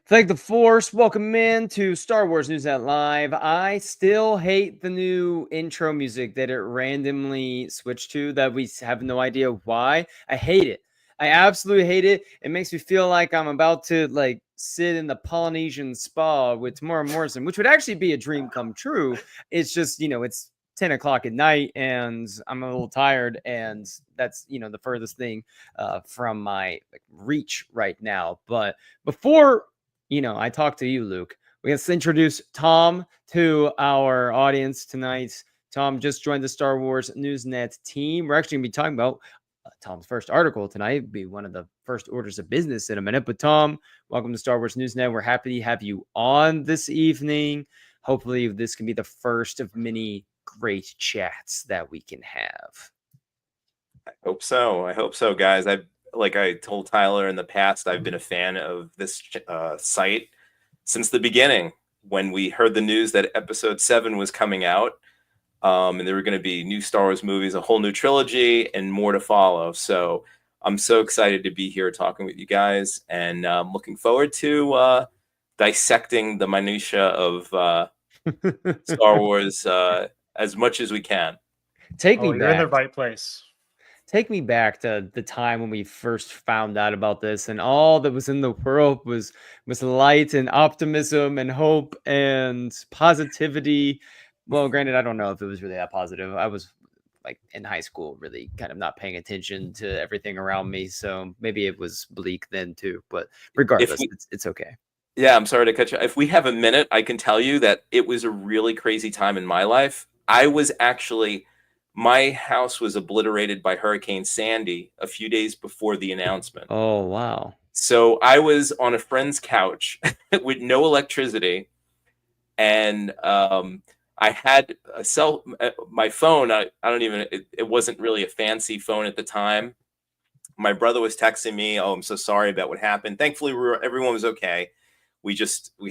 Thank the Force. Welcome in to Star Wars News Net Live. I still hate the new intro music that it randomly switched to that we have no idea why. I hate it. I absolutely hate it. It makes me feel like I'm about to sit in the Polynesian spa with Tamara Morrison, which would actually be a dream come true. It's just, it's 10 o'clock at night and I'm a little tired, and that's, the furthest thing from my reach right now. But before I talked to you, Luke, let's introduce Tom to our audience tonight. Tom just joined the Star Wars Newsnet team. We're actually going to be talking about Tom's first article tonight. It'll be one of the first orders of business in a minute. But Tom, welcome to Star Wars Newsnet. We're happy to have you on this evening. Hopefully this can be the first of many great chats that we can have. I hope so, guys. Like I told Tyler in the past, I've been a fan of this site since the beginning. When we heard the news that Episode 7 was coming out, and there were going to be new Star Wars movies, a whole new trilogy, and more to follow. So I'm so excited to be here talking with you guys, and looking forward to dissecting the minutia of Star Wars as much as we can. You're in the right place. Take me back to the time when we first found out about this, and all that was in the world was light and optimism and hope and positivity. Well, granted, I don't know if it was really that positive. I was in high school, really kind of not paying attention to everything around me. So maybe it was bleak then too, but regardless, it's okay. Yeah, I'm sorry to cut you. If we have a minute, I can tell you that it was a really crazy time in my life. My house was obliterated by Hurricane Sandy a few days before the announcement. Oh, wow. So I was on a friend's couch with no electricity, and I had my phone. It wasn't really a fancy phone at the time. My brother was texting me, "Oh, I'm so sorry about what happened." Thankfully, everyone was okay. We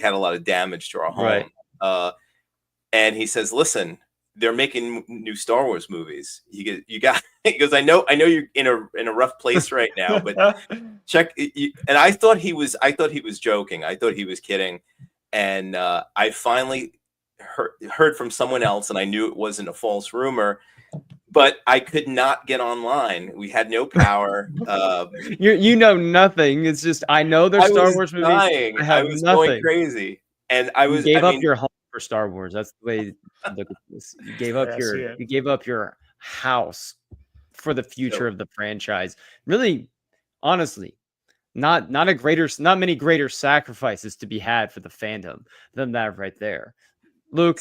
had a lot of damage to our home. Right. And he says, "Listen, they're making new Star Wars movies. He goes, I know you're in a rough place right now, but check." And I thought he was joking. I thought he was kidding. And I finally heard from someone else, and I knew it wasn't a false rumor, but I could not get online. We had no power. You know nothing. It's just, I know there's Star Wars movies. I was going crazy, and you gave up your home for Star Wars. That's the way to look at this. You gave up your house for the future of the franchise. Really, honestly, not many greater sacrifices to be had for the fandom than that right there. Luke,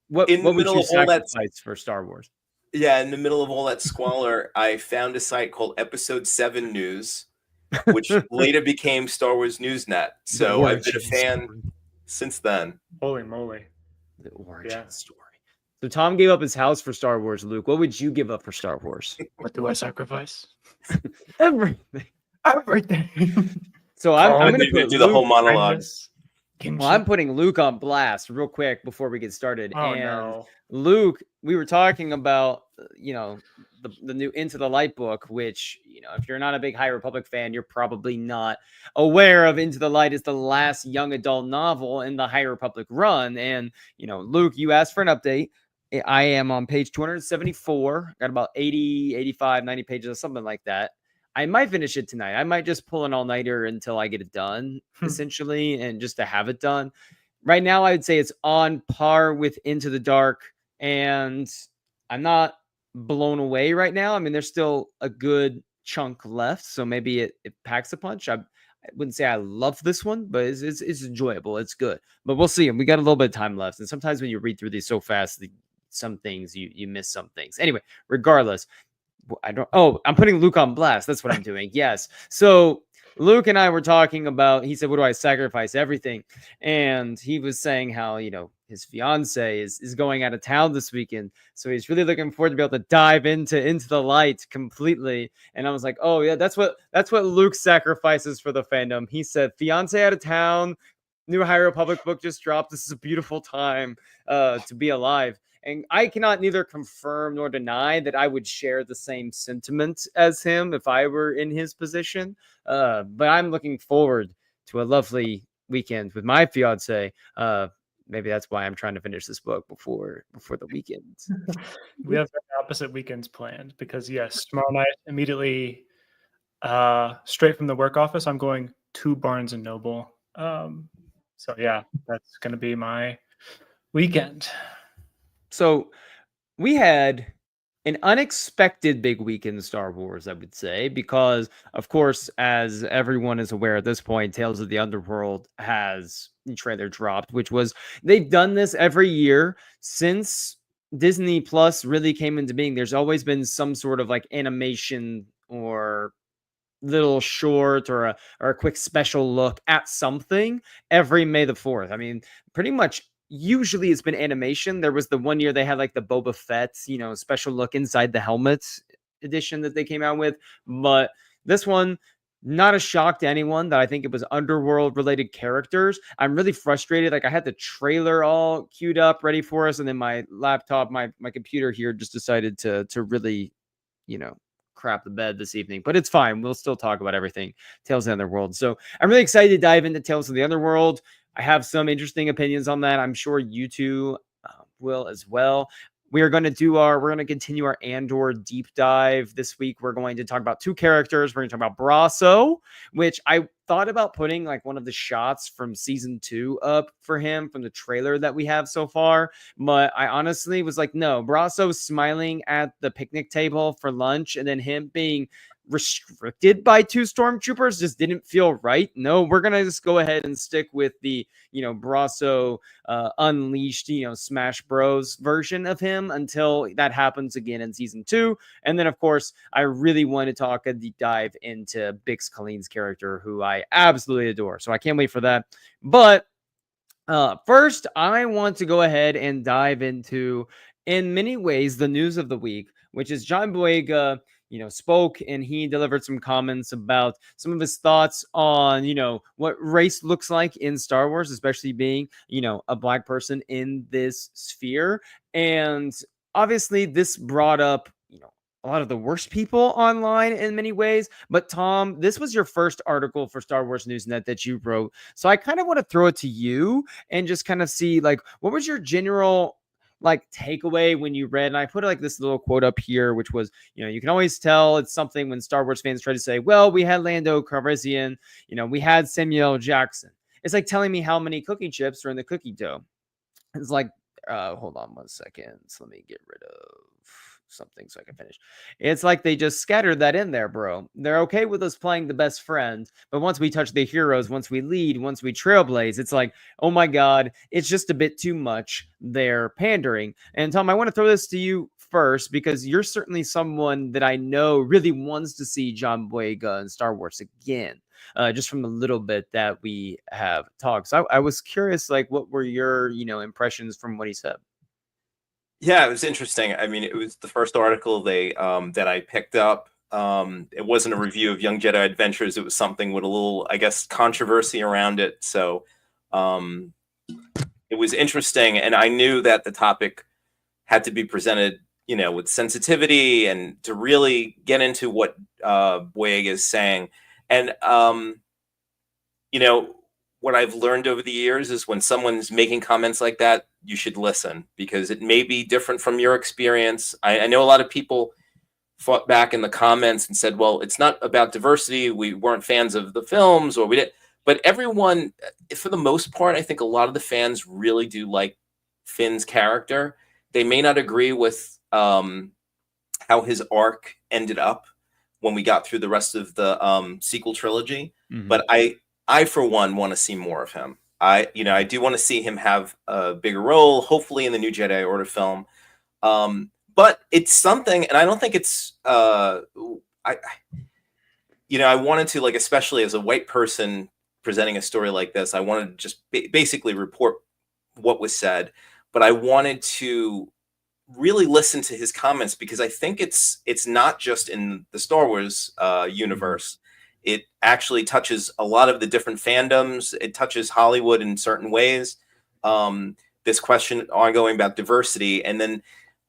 what would you sacrifice for Star Wars? Yeah, in the middle of all that squalor, I found a site called Episode 7 News, which later became Star Wars Newsnet. So I've been a fan since then. Holy moly. The origin story. So Tom gave up his house for Star Wars. Luke, what would you give up for Star Wars? What do I sacrifice? Everything. So I'm going to do the whole monologue. Well, I'm putting Luke on blast real quick before we get started. Oh, no. Luke, we were talking about, the new Into the Light book, which, if you're not a big High Republic fan, you're probably not aware of. Into the Light is the last young adult novel in the High Republic run. And, Luke, you asked for an update. I am on page 274, got about 80, 85, 90 pages or something like that. I might finish it tonight. I might just pull an all-nighter until I get it done, essentially, and just to have it done. Right now, I would say it's on par with Into the Dark, and I'm not blown away right now. I mean, there's still a good chunk left, so maybe it packs a punch. I wouldn't say I love this one, but it's enjoyable. It's good. But we'll see. We got a little bit of time left, and sometimes when you read through these so fast, some things, you miss some things. Anyway, regardless, I'm putting Luke on blast. That's what I'm doing. Yes. So Luke and I were talking about, he said, what do I sacrifice? Everything. And he was saying how, his fiance is going out of town this weekend. So he's really looking forward to be able to dive into the Light completely. And I was like, oh yeah, that's what Luke sacrifices for the fandom. He said, fiance out of town, new High Republic book just dropped. This is a beautiful time to be alive. And I cannot neither confirm nor deny that I would share the same sentiment as him if I were in his position. But I'm looking forward to a lovely weekend with my fiance. Maybe that's why I'm trying to finish this book before the weekend. We have opposite weekends planned because yes, tomorrow night immediately, straight from the work office, I'm going to Barnes and Noble. So yeah, that's going to be my weekend. So we had an unexpected big week in Star Wars, I would say, because, of course, as everyone is aware at this point, Tales of the Underworld has a trailer dropped, which was, they've done this every year since Disney Plus really came into being. There's always been some sort of like animation or little short or a quick special look at something every May the 4th. I mean, pretty much usually it's been animation. There was the one year they had like the Boba Fett, special look inside the helmet edition that they came out with. But this one, not a shock to anyone that I think it was Underworld related characters. I'm really frustrated. Like I had the trailer all queued up, ready for us, and then my laptop, my computer here just decided to really, crap the bed this evening, but it's fine. We'll still talk about everything Tales of the Underworld. So I'm really excited to dive into Tales of the Underworld. I have some interesting opinions on that. I'm sure you two will as well. We're going to continue our Andor deep dive this week. We're going to talk about two characters. We're going to talk about Brasso, which I thought about putting like one of the shots from season 2 up for him from the trailer that we have so far. But I honestly was like, no, Brasso smiling at the picnic table for lunch and then him being restricted by 2 stormtroopers just didn't feel right. No, we're gonna just go ahead and stick with the Brasso unleashed Smash Bros version of him until that happens again in season 2. And then of course I really want to talk a deep dive into Bix Colleen's character, who I absolutely adore, so I can't wait for that. But first I want to go ahead and dive into, in many ways, the news of the week, which is John Boyega spoke and he delivered some comments about some of his thoughts on, what race looks like in Star Wars, especially being, a Black person in this sphere. And obviously this brought up, a lot of the worst people online in many ways. But Tom, this was your first article for Star Wars Newsnet that you wrote. So I kind of want to throw it to you and just kind of see, like, what was your general takeaway when you read? And I put like this little quote up here, which was, you can always tell it's something when Star Wars fans try to say, well, we had Lando Calrissian, we had Samuel L. Jackson. It's like telling me how many cookie chips are in the cookie dough. It's like, hold on 1 second. So let me get rid of something so I can finish. It's like they just scattered that in there, bro. They're okay with us playing the best friend, but once we touch the heroes, once we lead, once we trailblaze, it's like, oh my god, it's just a bit too much. They're pandering. And Tom, I want to throw this to you first because you're certainly someone that I know really wants to see John Boyega in Star Wars again. Just from the little bit that we have talked. So I was curious, like, what were your, impressions from what he said? Yeah, it was interesting. I mean, it was the first article that I picked up. It wasn't a review of Young Jedi Adventures. It was something with a little, I guess, controversy around it. So it was interesting. And I knew that the topic had to be presented, with sensitivity and to really get into what Boyega is saying. And, what I've learned over the years is when someone's making comments like that, you should listen because it may be different from your experience. I know a lot of people fought back in the comments and said, well, it's not about diversity. We weren't fans of the films or we didn't. But everyone, for the most part, I think a lot of the fans really do like Finn's character. They may not agree with how his arc ended up when we got through the rest of the sequel trilogy. Mm-hmm. But I, for one, want to see more of him. I do want to see him have a bigger role, hopefully in the new Jedi Order film. But it's something, and I don't think it's, I wanted to, like, especially as a white person presenting a story like this, I wanted to just basically report what was said, but I wanted to really listen to his comments because I think it's not just in the Star Wars universe. It actually touches a lot of the different fandoms. It touches Hollywood in certain ways. This question ongoing about diversity. And then,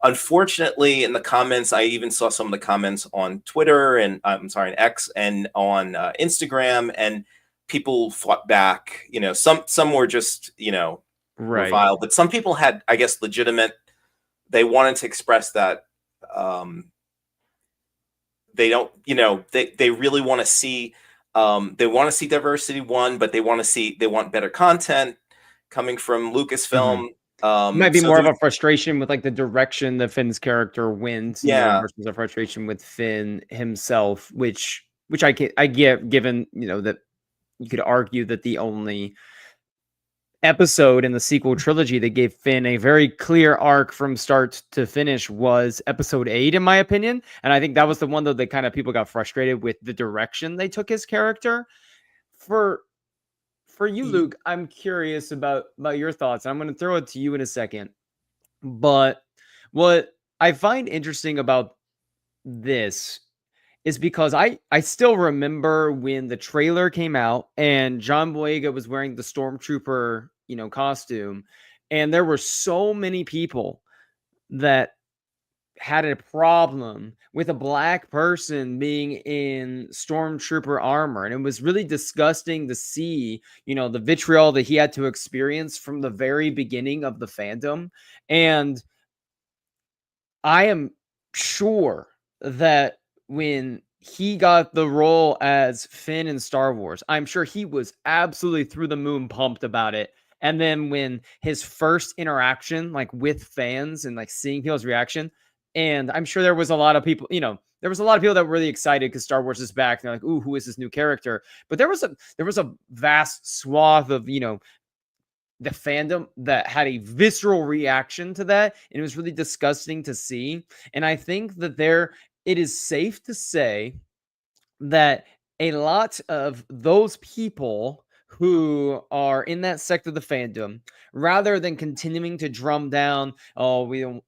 unfortunately, in the comments, I even saw some of the comments on Twitter and on X and on Instagram. And people fought back. Some were just Right. reviled, but some people had, I guess, legitimate. They wanted to express that they don't, they really want to see. They want to see diversity, but they want better content coming from Lucasfilm. Might be So more of a frustration with like the direction that Finn's character went, versus a frustration with Finn himself, which I get, given that you could argue that the only episode in the sequel trilogy that gave Finn a very clear arc from start to finish was episode 8, in my opinion. And I think that was the one, though, that kind of people got frustrated with the direction they took his character. For you, Luke, I'm curious about your thoughts. I'm going to throw it to you in a second. But what I find interesting about this is because I still remember when the trailer came out and John Boyega was wearing the Stormtrooper, costume, and there were so many people that had a problem with a black person being in Stormtrooper armor. And it was really disgusting to see, the vitriol that he had to experience from the very beginning of the fandom. And I am sure that when he got the role as Finn in Star Wars, I'm sure he was absolutely through the moon pumped about it. And then when his first interaction, like with fans and like seeing people's reaction, and I'm sure there was a lot of people, there was a lot of people that were really excited because Star Wars is back. And they're like, "Ooh, who is this new character?" But there was a vast swath of, the fandom that had a visceral reaction to that, and it was really disgusting to see. And I think that it is safe to say that a lot of those people who are in that sect of the fandom, rather than continuing to drum down, "Oh, we don't,"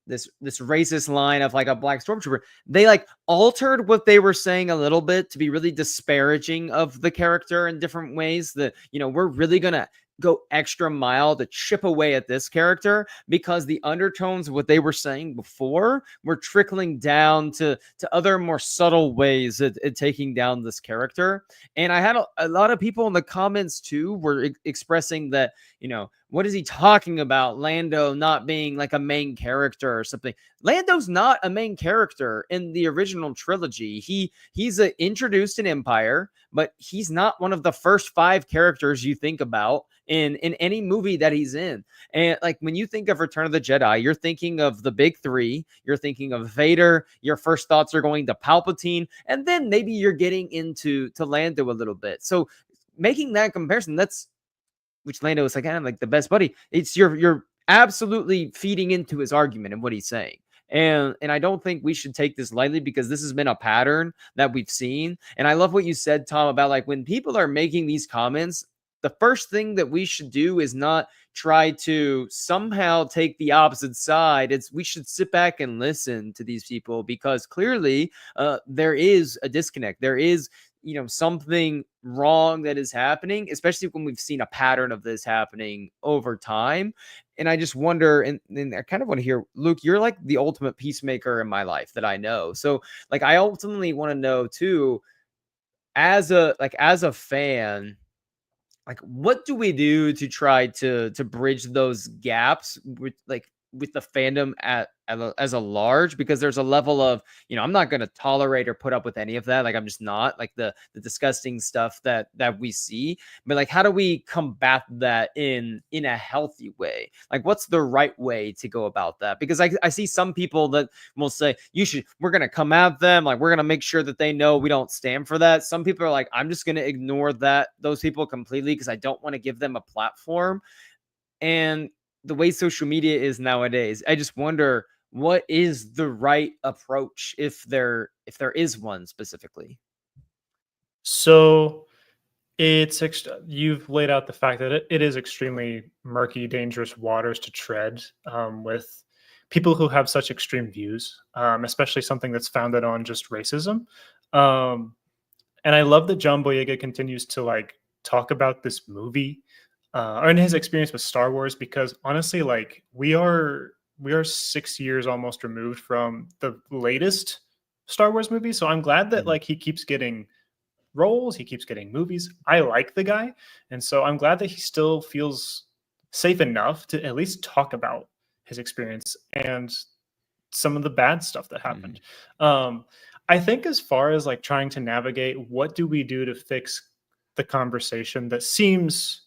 this racist line of like a black stormtrooper, they like altered what they were saying a little bit to be really disparaging of the character in different ways. That we're really gonna go extra mile to chip away at this character, because the undertones of what they were saying before were trickling down to other more subtle ways at taking down this character. And I had a lot of people in the comments too were expressing that, what is he talking about? Lando not being like a main character or something. Lando's not a main character in the original trilogy. He's introduced in Empire, but he's not one of the first 5 characters you think about in any movie that he's in. And like when you think of Return of the Jedi, you're thinking of the big 3, you're thinking of Vader, your first thoughts are going to Palpatine, and then maybe you're getting into Lando a little bit. So making that comparison, which Lando is like, kind of like the best buddy. It's you're absolutely feeding into his argument and what he's saying. And I don't think we should take this lightly, because this has been a pattern that we've seen. And I love what you said, Tom, about like when people are making these comments, the first thing that we should do is not try to somehow take the opposite side. We should sit back and listen to these people, because clearly there is a disconnect. There is something wrong that is happening, especially when we've seen a pattern of this happening over time. And I just wonder, and I kind of want to hear, Luke, you're like the ultimate peacemaker in my life that I know. So like, I ultimately want to know too, as a fan, like, what do we do to try to bridge those gaps with the fandom as a large? Because there's a level of, I'm not going to tolerate or put up with any of that. Like, I'm just not, like the disgusting stuff that we see. But like, how do we combat that in a healthy way? Like, what's the right way to go about that? Because I see some people that will say, we're going to come at them. Like, we're going to make sure that they know we don't stand for that. Some people are like, I'm just going to ignore those people completely, because I don't want to give them a platform. And the way social media is nowadays, I just wonder, what is the right approach, if there is one specifically? So you've laid out the fact that it is extremely murky, dangerous waters to tread with people who have such extreme views, especially something that's founded on just racism. And I love that John Boyega continues to like talk about this movie or in his experience with Star Wars, because honestly, like we are 6 years almost removed from the latest Star Wars movie. So I'm glad that like he keeps getting roles. He keeps getting movies. I like the guy. And so I'm glad that he still feels safe enough to at least talk about his experience and some of the bad stuff that happened. I think as far as like trying to navigate, what do we do to fix the conversation that seems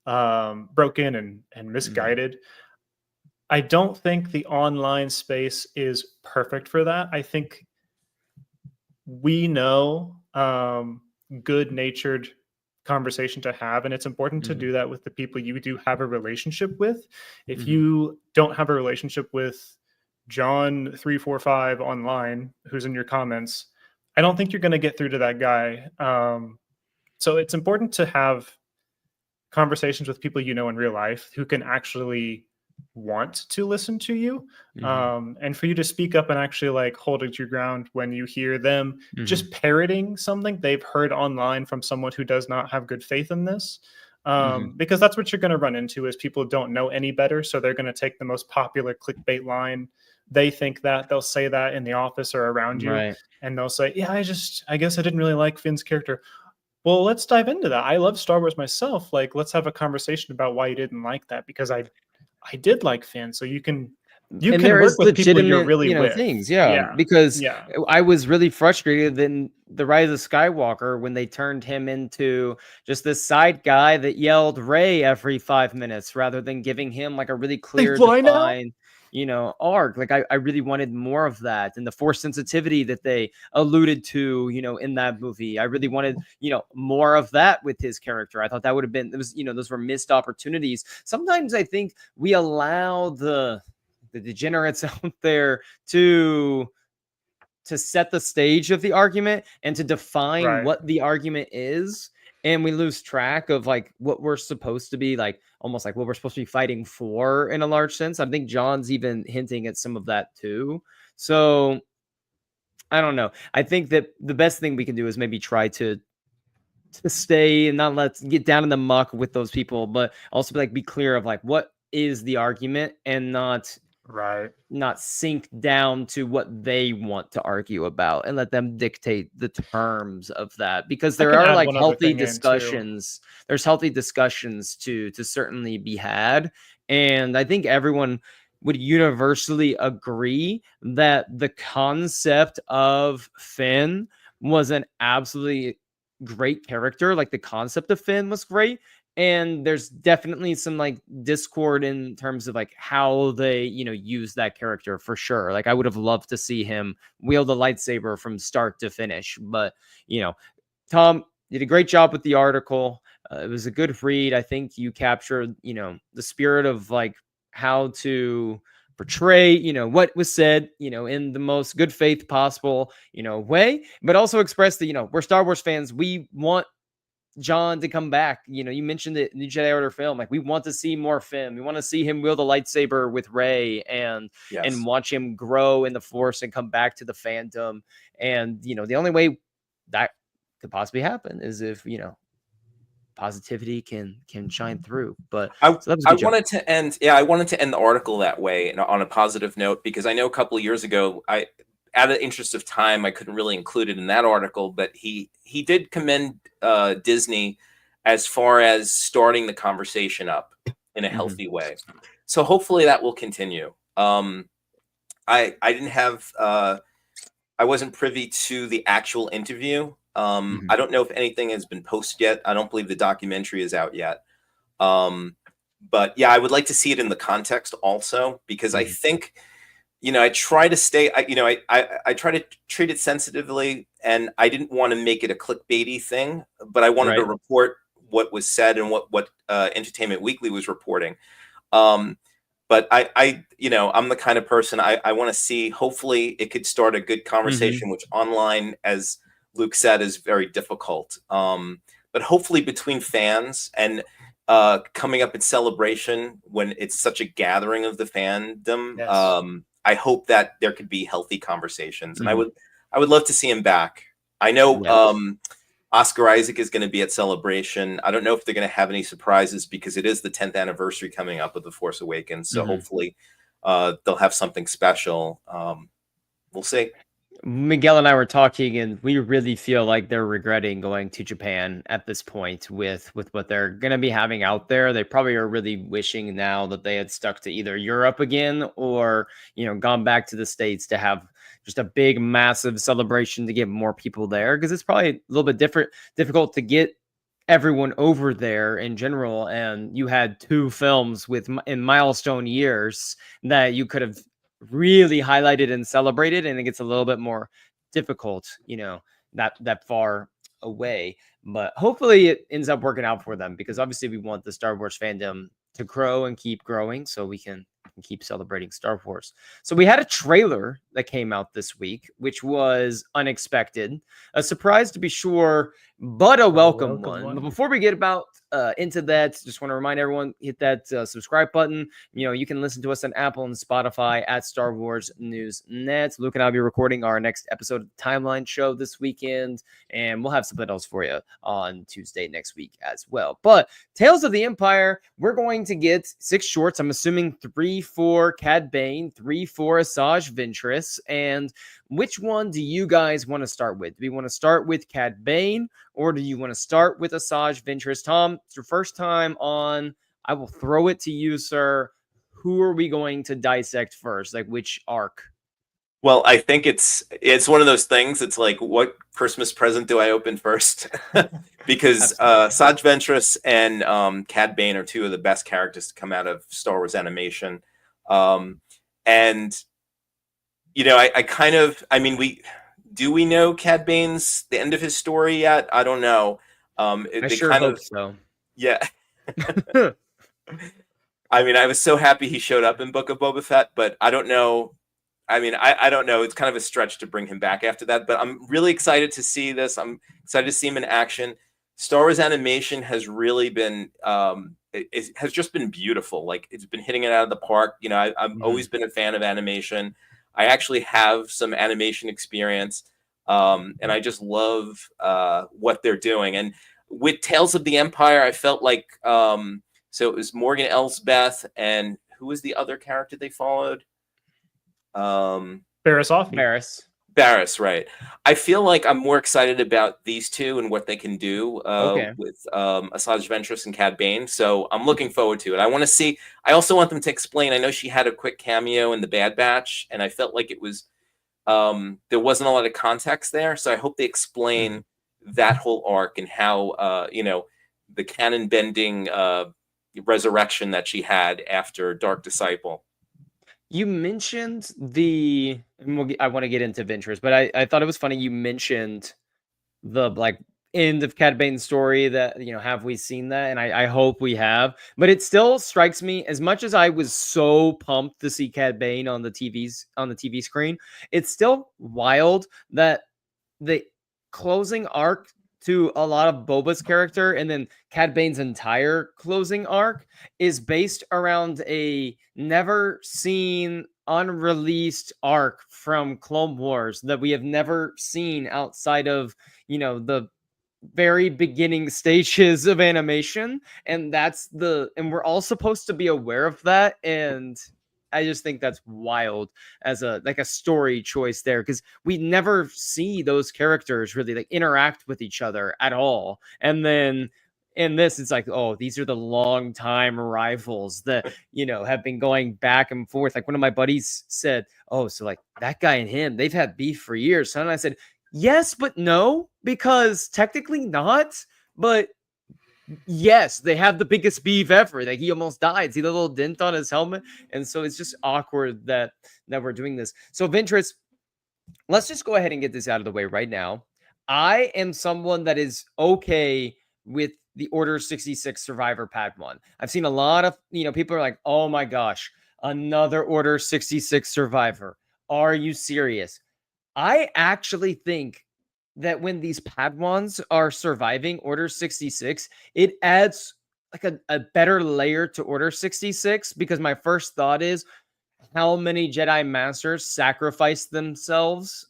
broken and misguided? I don't think the online space is perfect for that. I think we know good natured conversation to have, and it's important to do that with the people you do have a relationship with. If you don't have a relationship with John 345 online, who's in your comments, I don't think you're going to get through to that guy. So it's important to have conversations with people you know in real life who can actually want to listen to you, and for you to speak up and actually like hold it to your ground when you hear them just parroting something they've heard online from someone who does not have good faith in this, because that's what you're going to run into is people don't know any better, so they're going to take the most popular clickbait line. They think that they'll say that in the office or around you, and they'll say, yeah, I guess I didn't really like Finn's character. Well, let's dive into that. I love Star Wars myself. Like, let's have a conversation about why you didn't like that, because I did like Finn. So you can there work is with people you're legitimate, really with. things. Because I was really frustrated in The Rise of Skywalker when they turned him into just this side guy that yelled Rey every 5 minutes rather than giving him like a really clear, defined, arc. Like I really wanted more of that, and the force sensitivity that they alluded to, in that movie. I really wanted, more of that with his character. I thought that would have been, those were missed opportunities. Sometimes I think we allow the degenerates out there to set the stage of the argument and to define what the argument is, and we lose track of like what we're supposed to be, like almost like what we're supposed to be fighting for in a large sense. I think John's even hinting at some of that too. So I don't know. I think that the best thing we can do is maybe try to stay and not let's get down in the muck with those people, but also be clear of like what is the argument, and not sink down to what they want to argue about and let them dictate the terms of that, because there are like healthy discussions. There's healthy discussions to certainly be had, and I think everyone would universally agree that the concept of Finn was an absolutely great character. Like the concept of Finn was great, and there's definitely some like discord in terms of like how they use that character, for sure. Like I would have loved to see him wield a lightsaber from start to finish, but Tom did a great job with the article. It was a good read. I think you captured the spirit of like how to portray what was said in the most good faith possible way, but also express that we're Star Wars fans. We want John to come back. You mentioned the New Jedi Order film. Like we want to see more Finn. We want to see him wield a lightsaber with Rey and watch him grow in the Force and come back to the fandom. And the only way that could possibly happen is if positivity can shine through. But I wanted to end the article that way and on a positive note, because I know a couple of years ago, out of the interest of time, I couldn't really include it in that article, but he did commend Disney as far as starting the conversation up in a healthy way. So hopefully that will continue. I didn't have I wasn't privy to the actual interview. I don't know if anything has been posted yet. I don't believe the documentary is out yet. But yeah, I would like to see it in the context also, because I think, I try to stay, I try to treat it sensitively, and I didn't want to make it a clickbaity thing, but I wanted to report what was said and what Entertainment Weekly was reporting. But I'm the kind of person I want to see, hopefully it could start a good conversation, which online, as Luke said, is very difficult. But hopefully between fans and coming up in Celebration, when it's such a gathering of the fandom, I hope that there could be healthy conversations. And I would love to see him back. I know Oscar Isaac is going to be at Celebration. I don't know if they're going to have any surprises, because it is the 10th anniversary coming up of The Force Awakens. So hopefully they'll have something special. We'll see. Miguel and I were talking, and we really feel like they're regretting going to Japan at this point with what they're going to be having out there. They probably are really wishing now that they had stuck to either Europe again or, gone back to the States to have just a big, massive celebration to get more people there, because it's probably a little bit difficult to get everyone over there in general. And you had two films in milestone years that you could have really highlighted and celebrated, and it gets a little bit more difficult, that far away. But hopefully it ends up working out for them, because obviously we want the Star Wars fandom to grow and keep growing so we can keep celebrating Star Wars. So we had a trailer that came out this week, which was unexpected, a surprise to be sure, but a welcome one. But before we get into that, just want to remind everyone, hit that subscribe button. You can listen to us on Apple and Spotify at Star Wars News Net. Luke and I will be recording our next episode of the Timeline Show this weekend, and we'll have something else for you on Tuesday next week as well. But Tales of the Empire, we're going to get 6 shorts. I'm assuming 3 for Cad Bane, 3 for Asajj Ventress. And which one do you guys want to start with? Do we want to start with Cad Bane, or do you want to start with Asajj Ventress? Tom, it's your first time on. I will throw it to you, sir. Who are we going to dissect first? Like, which arc? Well, I think it's one of those things. It's like, what Christmas present do I open first? Because Asajj Ventress and Cad Bane are 2 of the best characters to come out of Star Wars animation. And we know Cad Bane's the end of his story yet? I don't know. I sure hope so. Yeah. I was so happy he showed up in Book of Boba Fett, but I don't know. I don't know. It's kind of a stretch to bring him back after that, but I'm really excited to see this. I'm excited to see him in action. Star Wars animation has really been, it has just been beautiful. Like, it's been hitting it out of the park. I've always been a fan of animation. I actually have some animation experience, and I just love what they're doing. And with Tales of the Empire, I felt like, so it was Morgan Elsbeth, and who was the other character they followed? Barriss, right. I feel like I'm more excited about these 2 and what they can do with Asajj Ventress and Cad Bane. So I'm looking forward to it. I also want them to explain. I know she had a quick cameo in the Bad Batch, and I felt like it was there wasn't a lot of context there. So I hope they explain that whole arc and how the canon bending resurrection that she had after Dark Disciple. You mentioned I want to get into Ventress, but I thought it was funny you mentioned the end of Cad Bane's story, that, have we seen that? And I hope we have, but it still strikes me, as much as I was so pumped to see Cad Bane on the TV screen, it's still wild that the closing arc to a lot of Boba's character, and then Cad Bane's entire closing arc, is based around a never seen, unreleased arc from Clone Wars that we have never seen outside of, the very beginning stages of animation. And and we're all supposed to be aware of that. And I just think that's wild as a story choice there, because we never see those characters really interact with each other at all. And then in this, it's like, oh, these are the long time rivals that, have been going back and forth. Like, one of my buddies said, oh, so that guy and him, they've had beef for years. And I said, yes, but no, because technically not, but yes, they have the biggest beef ever. He almost died. See the little dent on his helmet? And so it's just awkward that we're doing this. So Ventress, let's just go ahead and get this out of the way right now. I am someone that is okay with the Order 66 Survivor Padawan. I've seen a lot of, people are like, oh my gosh, another Order 66 Survivor. Are you serious? I actually think that when these Padawans are surviving Order 66, it adds a better layer to Order 66, because my first thought is, how many Jedi Masters sacrificed themselves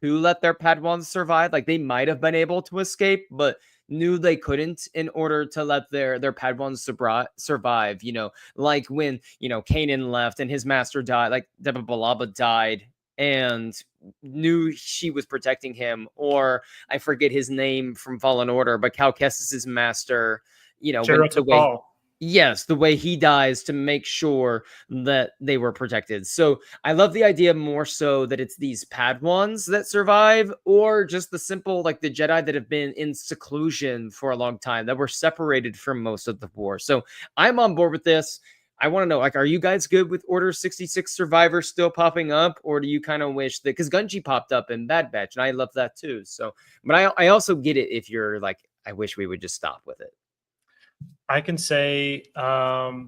to let their Padawans survive? They might have been able to escape, but knew they couldn't in order to let their Padawans survive. Like when, Kanan left and his master died, Deba Balaba died and knew she was protecting him, or I forget his name from Fallen Order, but Cal Kestis's master, when the way Paul. Yes, the way he dies to make sure that they were protected. So I love the idea more so that it's these Padawans that survive, or just the simple, like the Jedi that have been in seclusion for a long time, that were separated from most of the war. So I'm on board with this. I want to know, like, are you guys good with Order 66 survivors still popping up, or do you kind of wish that, because Gunji popped up in Bad Batch, and I love that too. So, but I also get it if you're like, I wish we would just stop with it. I can say I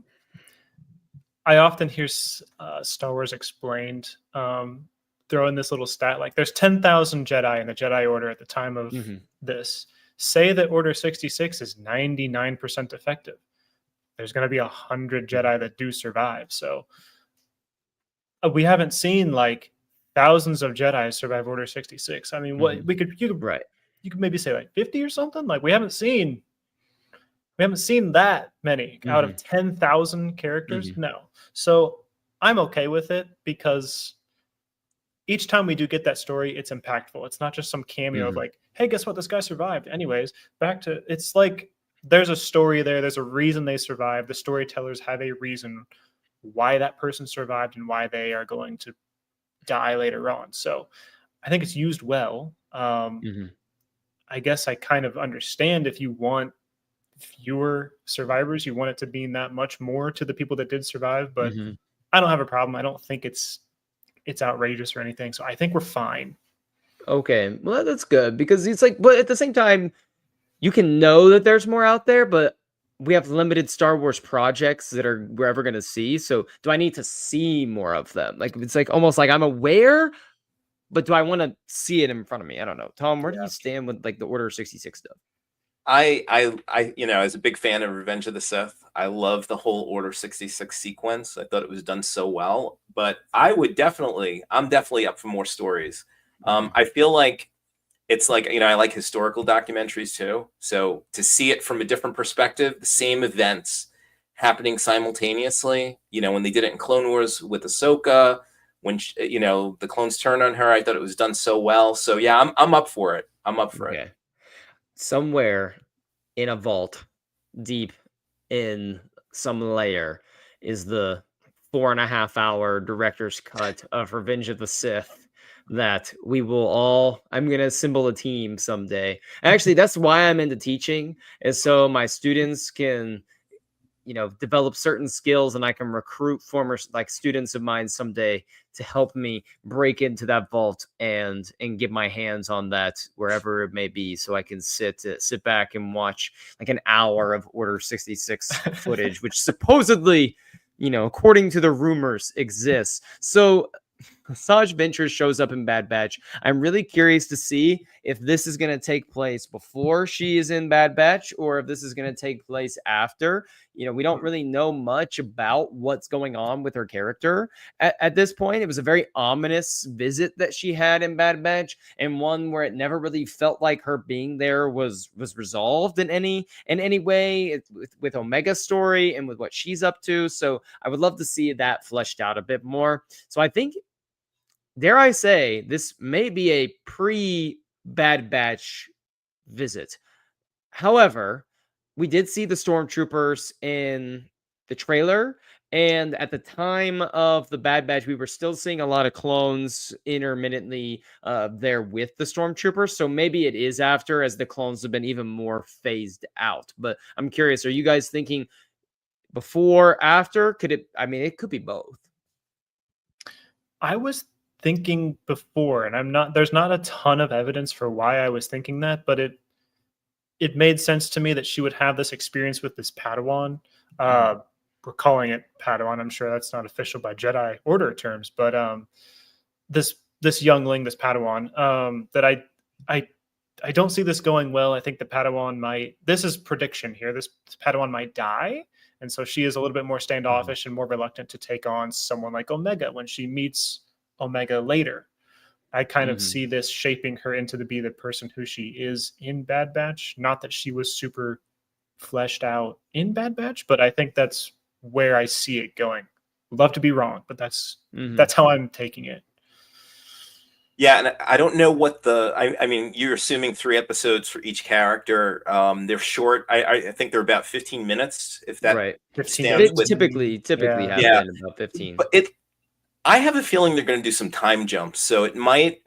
often hear Star Wars explained throw in this little stat, like there's 10,000 Jedi in the Jedi Order at the time of this. Say that Order 66 is 99% effective. There's going to be 100 Jedi that do survive. So we haven't seen like thousands of Jedi survive Order 66. I mean, what you could maybe say like 50 or something. Like we haven't seen that many out of 10,000 characters. No. So I'm okay with it, because each time we do get that story, it's impactful. It's not just some cameo of like, hey, guess what? This guy survived. Anyways, it's like there's a story there. There's a reason they survived. The storytellers have a reason why that person survived and why they are going to die later on. So I think it's used well. I guess I kind of understand if you want fewer survivors, you want it to mean that much more to the people that did survive, but I don't have a problem. I don't think it's outrageous or anything, so I think we're fine. Okay, well, that's good, because it's like, but at the same time, you can know that there's more out there, but we have limited Star Wars projects that we're ever going to see. So do I need to see more of them? Like, it's like almost like I'm aware, but do I want to see it in front of me? I don't know. Tom, where do you stand with like the Order 66 stuff? I as a big fan of Revenge of the Sith, I love the whole Order 66 sequence. I thought it was done so well, but I'm definitely up for more stories. I feel like it's like, I like historical documentaries too. So to see it from a different perspective, the same events happening simultaneously, when they did it in Clone Wars with Ahsoka, when the clones turned on her, I thought it was done so well. So yeah, I'm up for it. I'm up for it. Somewhere in a vault deep in some layer is the 4.5-hour director's cut of Revenge of the Sith that we will all, I'm going to assemble a team someday. Actually, that's why I'm into teaching, is so my students can, develop certain skills, and I can recruit former like students of mine someday to help me break into that vault and get my hands on that wherever it may be, so I can sit back and watch like an hour of Order 66 footage, which supposedly, according to the rumors, exists. So Asajj Ventress shows up in Bad Batch. I'm really curious to see if this is going to take place before she is in Bad Batch, or if this is going to take place after. We don't really know much about what's going on with her character at this point. It was a very ominous visit that she had in Bad Batch, and one where it never really felt like her being there was resolved in any way with Omega's story and with what she's up to. So I would love to see that fleshed out a bit more. So I think, dare I say, this may be a pre-Bad Batch visit. However, we did see the stormtroopers in the trailer, and at the time of the Bad Batch, we were still seeing a lot of clones intermittently there with the stormtroopers. So maybe it is after, as the clones have been even more phased out. But I'm curious, are you guys thinking before, after? It could be both. I was thinking before, and there's not a ton of evidence for why I was thinking that, but it made sense to me that she would have this experience with this Padawan. We're calling it Padawan. I'm sure that's not official by Jedi Order terms, but this youngling, this Padawan, that I don't see this going well. I think the Padawan might, this is prediction here, this Padawan might die. And so she is a little bit more standoffish and more reluctant to take on someone like Omega when she meets Omega later. I kind of see this shaping her into be the person who she is in Bad Batch. Not that she was super fleshed out in Bad Batch, but I think that's where I see it going. Love to be wrong, but that's how I'm taking it. Yeah, and I don't know what I mean, you're assuming 3 episodes for each character. They're short. I think they're about 15 minutes, if that Right. 15 stands It with. typically Yeah. have Yeah, been about 15. but I have a feeling they're going to do some time jumps, so it might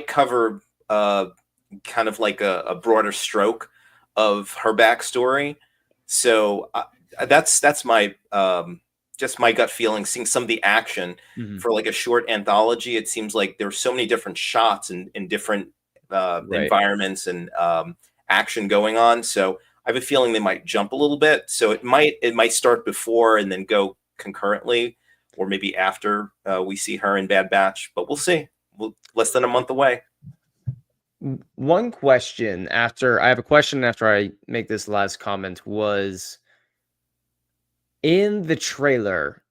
cover kind of like a broader stroke of her backstory. So that's my just my gut feeling. Seeing some of the action Mhm. for like a short anthology, it seems like there's so many different shots and in different Right. environments and action going on. So I have a feeling they might jump a little bit. So it might start before and then go concurrently, or maybe after we see her in Bad Batch. But we'll see. Less than a month away. One question after I have a question after I make this last comment was in the trailer,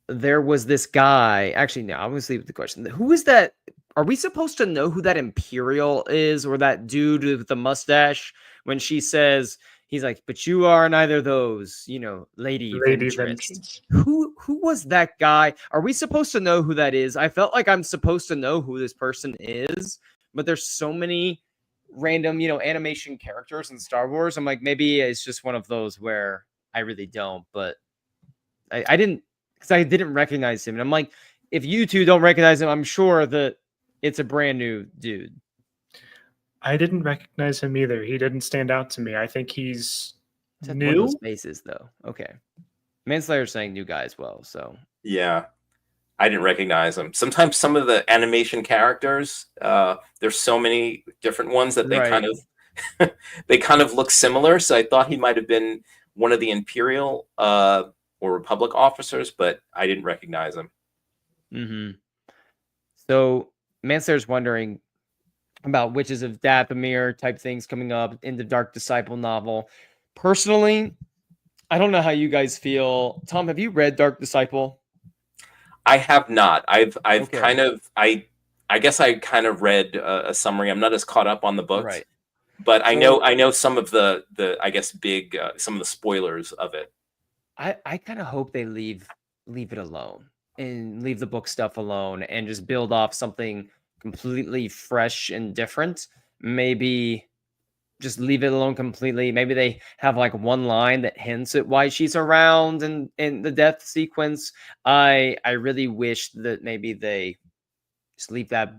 there was this guy. Actually, no, I'm going to leave the question. Who is that? Are we supposed to know who that Imperial is, or that dude with the mustache? When she says, he's like, but you are neither of those, Lady Lady Ventress. Ventress. Who was that guy? Are we supposed to know who that is? I felt like I'm supposed to know who this person is, but there's so many random, animation characters in Star Wars. I'm like, maybe it's just one of those where I really don't, but I didn't, because I didn't recognize him. And I'm like, if you two don't recognize him, I'm sure that it's a brand new dude. I didn't recognize him either. He didn't stand out to me. I think he's It's one of new. those faces, though. Okay. Manslayer's saying new guy as well, so. Yeah, I didn't recognize him. Sometimes some of the animation characters, there's so many different ones that they Right. kind of they kind of look similar. So I thought he might have been one of the Imperial or Republic officers, but I didn't recognize him. Mm-hmm. So Manslayer's wondering about Witches of Dathomir type things coming up in the Dark Disciple novel. Personally, I don't know how you guys feel. Tom, have you read Dark Disciple? I have not. I've Okay. kind of I guess I kind of read a summary. I'm not as caught up on the books, Right. but I Well- know some of the I guess big some of the spoilers of it. I kind of hope they leave it alone and leave the book stuff alone and just build off something completely fresh and different. Maybe just leave it alone completely. Maybe they have like one line that hints at why she's around and in the death sequence. I really wish that maybe they just leave that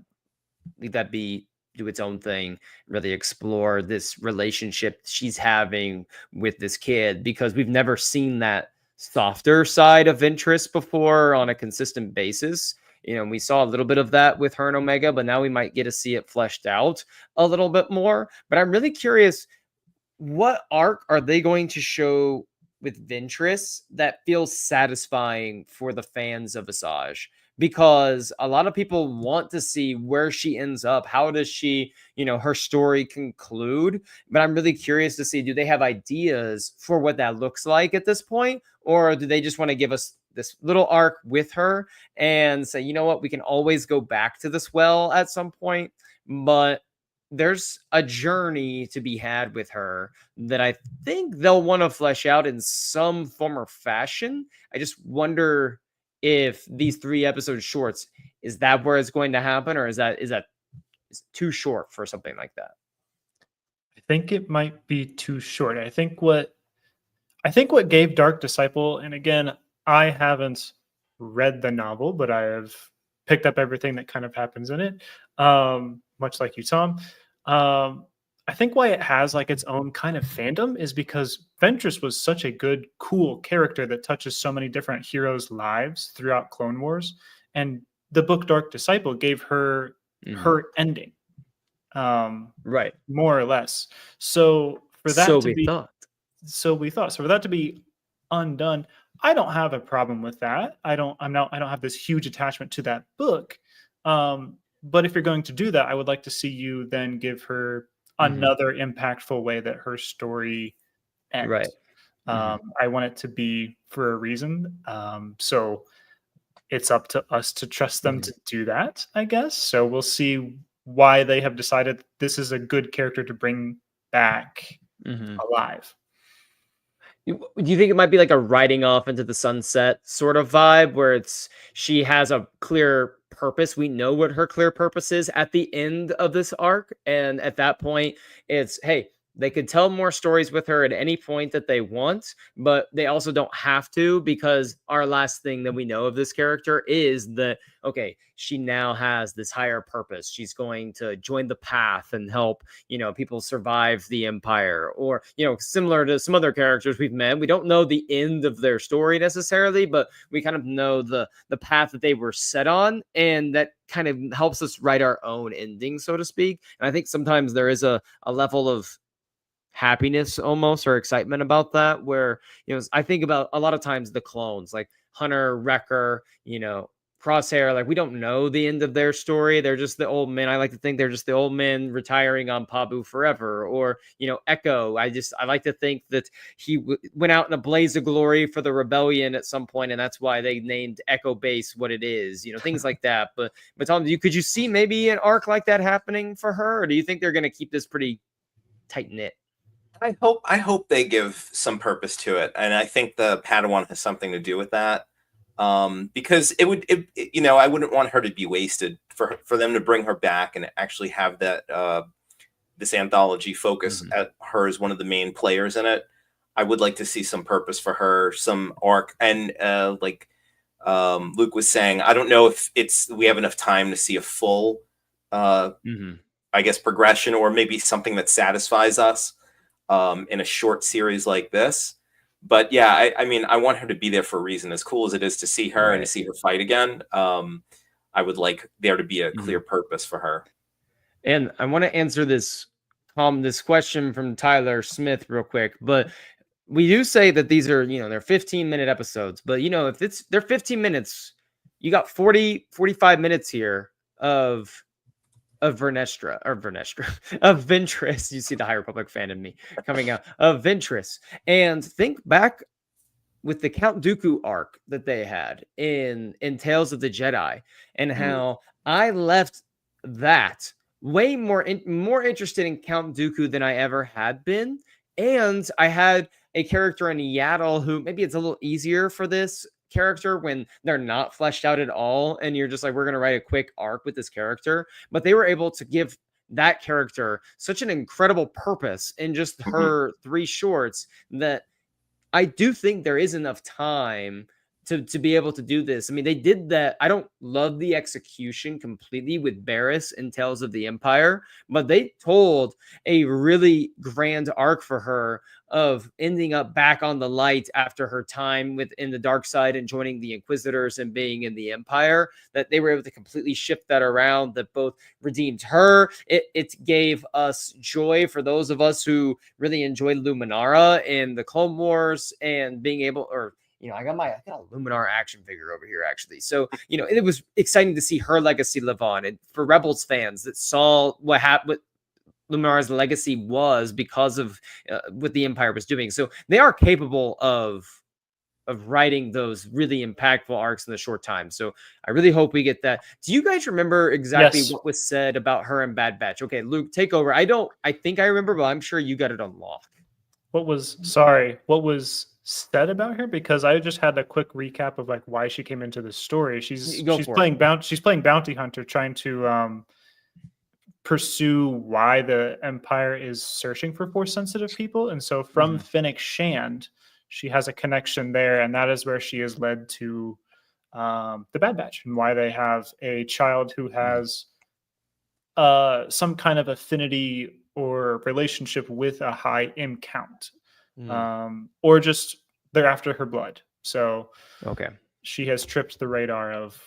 be, do its own thing, really explore this relationship she's having with this kid, because we've never seen that softer side of interest before on a consistent basis. We saw a little bit of that with her and Omega, but now we might get to see it fleshed out a little bit more. But I'm really curious, what arc are they going to show with Ventress that feels satisfying for the fans of Asajj? Because a lot of people want to see where she ends up. How does she, her story conclude? But I'm really curious to see, do they have ideas for what that looks like at this point? Or do they just want to give us this little arc with her and say, you know what, we can always go back to this well at some point, but there's a journey to be had with her that I think they'll want to flesh out in some form or fashion. I just wonder if these 3-episode shorts, is that where it's going to happen, or is that too short for something like that? I think it might be too short. I think what gave Dark Disciple, and again, I haven't read the novel, but I have picked up everything that kind of happens in it, much like you, Tom. I think why it has like its own kind of fandom is because Ventress was such a good, cool character that touches so many different heroes' lives throughout Clone Wars, and the book Dark Disciple gave her her ending, Right. more or less. So for that So to we be thought. so we thought. So for that to be undone, I don't have a problem with that. I don't have this huge attachment to that book. But if you're going to do that, I would like to see you then give her another impactful way that her story ends. Right. I want it to be for a reason. So it's up to us to trust them to do that, I guess. So we'll see why they have decided this is a good character to bring back alive. Do you think it might be like a riding off into the sunset sort of vibe, where she has a clear purpose. We know what her clear purpose is at the end of this arc. And at that point, it's, hey, they could tell more stories with her at any point that they want, but they also don't have to, because our last thing that we know of this character is that, okay, she now has this higher purpose. She's going to join the path and help, people survive the Empire, or, similar to some other characters we've met. We don't know the end of their story necessarily, but we kind of know the path that they were set on, and that kind of helps us write our own ending, so to speak. And I think sometimes there is a level of happiness almost, or excitement about that, where I think about a lot of times the clones like Hunter, Wrecker, Crosshair, like we don't know the end of their story. They're just the old men. I like to think they're just the old men retiring on Pabu forever. Or Echo, I like to think that he went out in a blaze of glory for the rebellion at some point, and that's why they named Echo Base what it is, things like that. But Tom, could you see maybe an arc like that happening for her, or do you think they're going to keep this pretty tight knit? I hope they give some purpose to it, and I think the Padawan has something to do with that. Because I wouldn't want her to be wasted, for them to bring her back and actually have that this anthology focus at her as one of the main players in it. I would like to see some purpose for her, some arc, and like Luke was saying, I don't know if we have enough time to see a full, I guess, progression, or maybe something that satisfies us in a short series like this. But yeah, I mean, I want her to be there for a reason. As cool as it is to see her and to see her fight again, I would like there to be a clear purpose for her. And I want to answer this question from Tyler Smith real quick. But we do say that these are, they're 15-minute episodes. But, if they're 15 minutes, you got 45 minutes here of Ventress. You see the High Republic fan in me coming out of Ventress. And think back with the Count Dooku arc that they had in Tales of the Jedi, and how I left that way more interested in Count Dooku than I ever had been. And I had a character in Yaddle who maybe it's a little easier for this character when they're not fleshed out at all, and you're just like, we're going to write a quick arc with this character. But they were able to give that character such an incredible purpose in just her 3 shorts, that I do think there is enough time to be able to do this. I mean, they did that. I don't love the execution completely with Barriss and Tales of the Empire, but they told a really grand arc for her of ending up back on the light after her time within the dark side and joining the Inquisitors and being in the Empire, that they were able to completely shift that around, that both redeemed her. It gave us joy for those of us who really enjoyed Luminara and the Clone Wars, and being able, or I got a Luminar action figure over here, actually. So, it was exciting to see her legacy live on. And for Rebels fans that saw what Luminara's legacy was because of what the Empire was doing. So they are capable of writing those really impactful arcs in the short time. So I really hope we get that. Do you guys remember exactly what was said about her and Bad Batch? Okay, Luke, take over. I think I remember, but I'm sure you got it on lock. What was said about her? Because I just had a quick recap of like why she came into the story. She's playing bounty hunter, trying to pursue why the Empire is searching for Force sensitive people. And so from Fennec Shand, she has a connection there, and that is where she is led to the Bad Batch, and why they have a child who has some kind of affinity or relationship with a high M count, or just they're after her blood. So she has tripped the radar of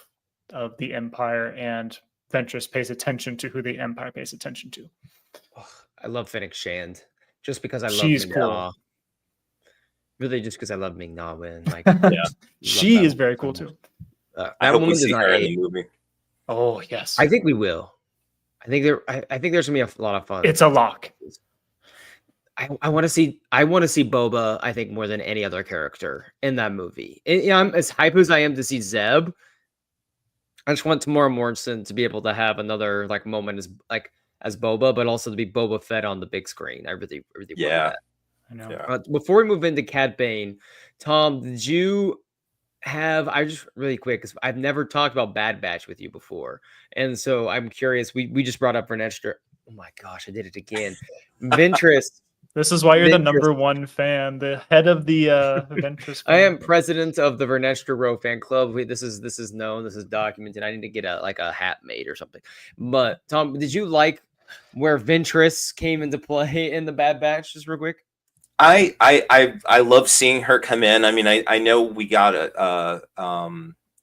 the Empire, and Ventress pays attention to who the Empire pays attention to. I love Fennec Shand just because I love She's Ming-Na. cool. Really, just because I love Ming-Na. She is very cool too. I hope we see her in the movie. Oh yes, I think we will. I think there's gonna be a lot of fun. It's a lock. I want to see Boba, I think, more than any other character in that movie. And, I'm as hype as I am to see Zeb. I just want Tamora Morrison to be able to have another moment as Boba, but also to be Boba Fett on the big screen. I really want that. I know. Before we move into Cad Bane, Tom, did you I just really quick, because I've never talked about Bad Batch with you before, and so I'm curious. We just brought up Vernestra. Oh my gosh, I did it again. Ventress. This is why you're the Ventress. #1 fan, the head of the Ventress I fan. am president of the Vernestra Row fan club. This is known. This is documented. I need to get a hat made or something. But Tom, did you like where Ventress came into play in the Bad Batch? Just real quick. I love seeing her come in. I mean, I know we got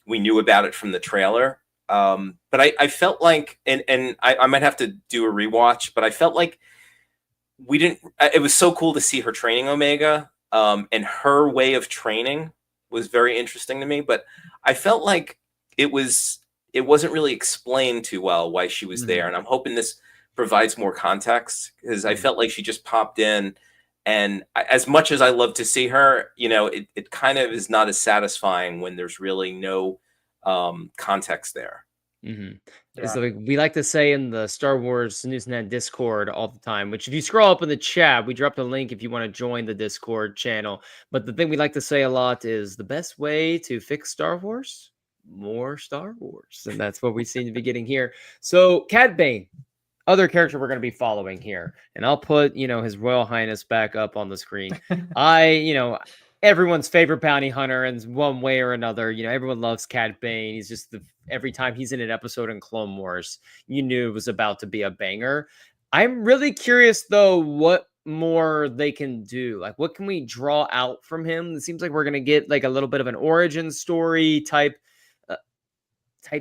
we knew about it from the trailer, but I felt like, and I might have to do a rewatch, but I felt like we didn't. It was so cool to see her training Omega, and her way of training was very interesting to me. But I felt like it wasn't really explained too well why she was there, and I'm hoping this provides more context, because I felt like she just popped in. And as much as I love to see her, it kind of is not as satisfying when there's really no context there. Yeah. So we like to say in the Star Wars SWNN Discord all the time, which if you scroll up in the chat, we dropped a link if you want to join the Discord channel. But the thing we like to say a lot is the best way to fix Star Wars, more Star Wars. And that's what we seem to be getting here. So Cad Bane, other character we're going to be following here, and I'll put His Royal Highness back up on the screen. Everyone's favorite bounty hunter in one way or another. Everyone loves Cad Bane. He's just every time he's in an episode in Clone Wars, you knew it was about to be a banger. I'm really curious though what more they can do. Like, what can we draw out from him? It seems like we're going to get like a little bit of an origin story type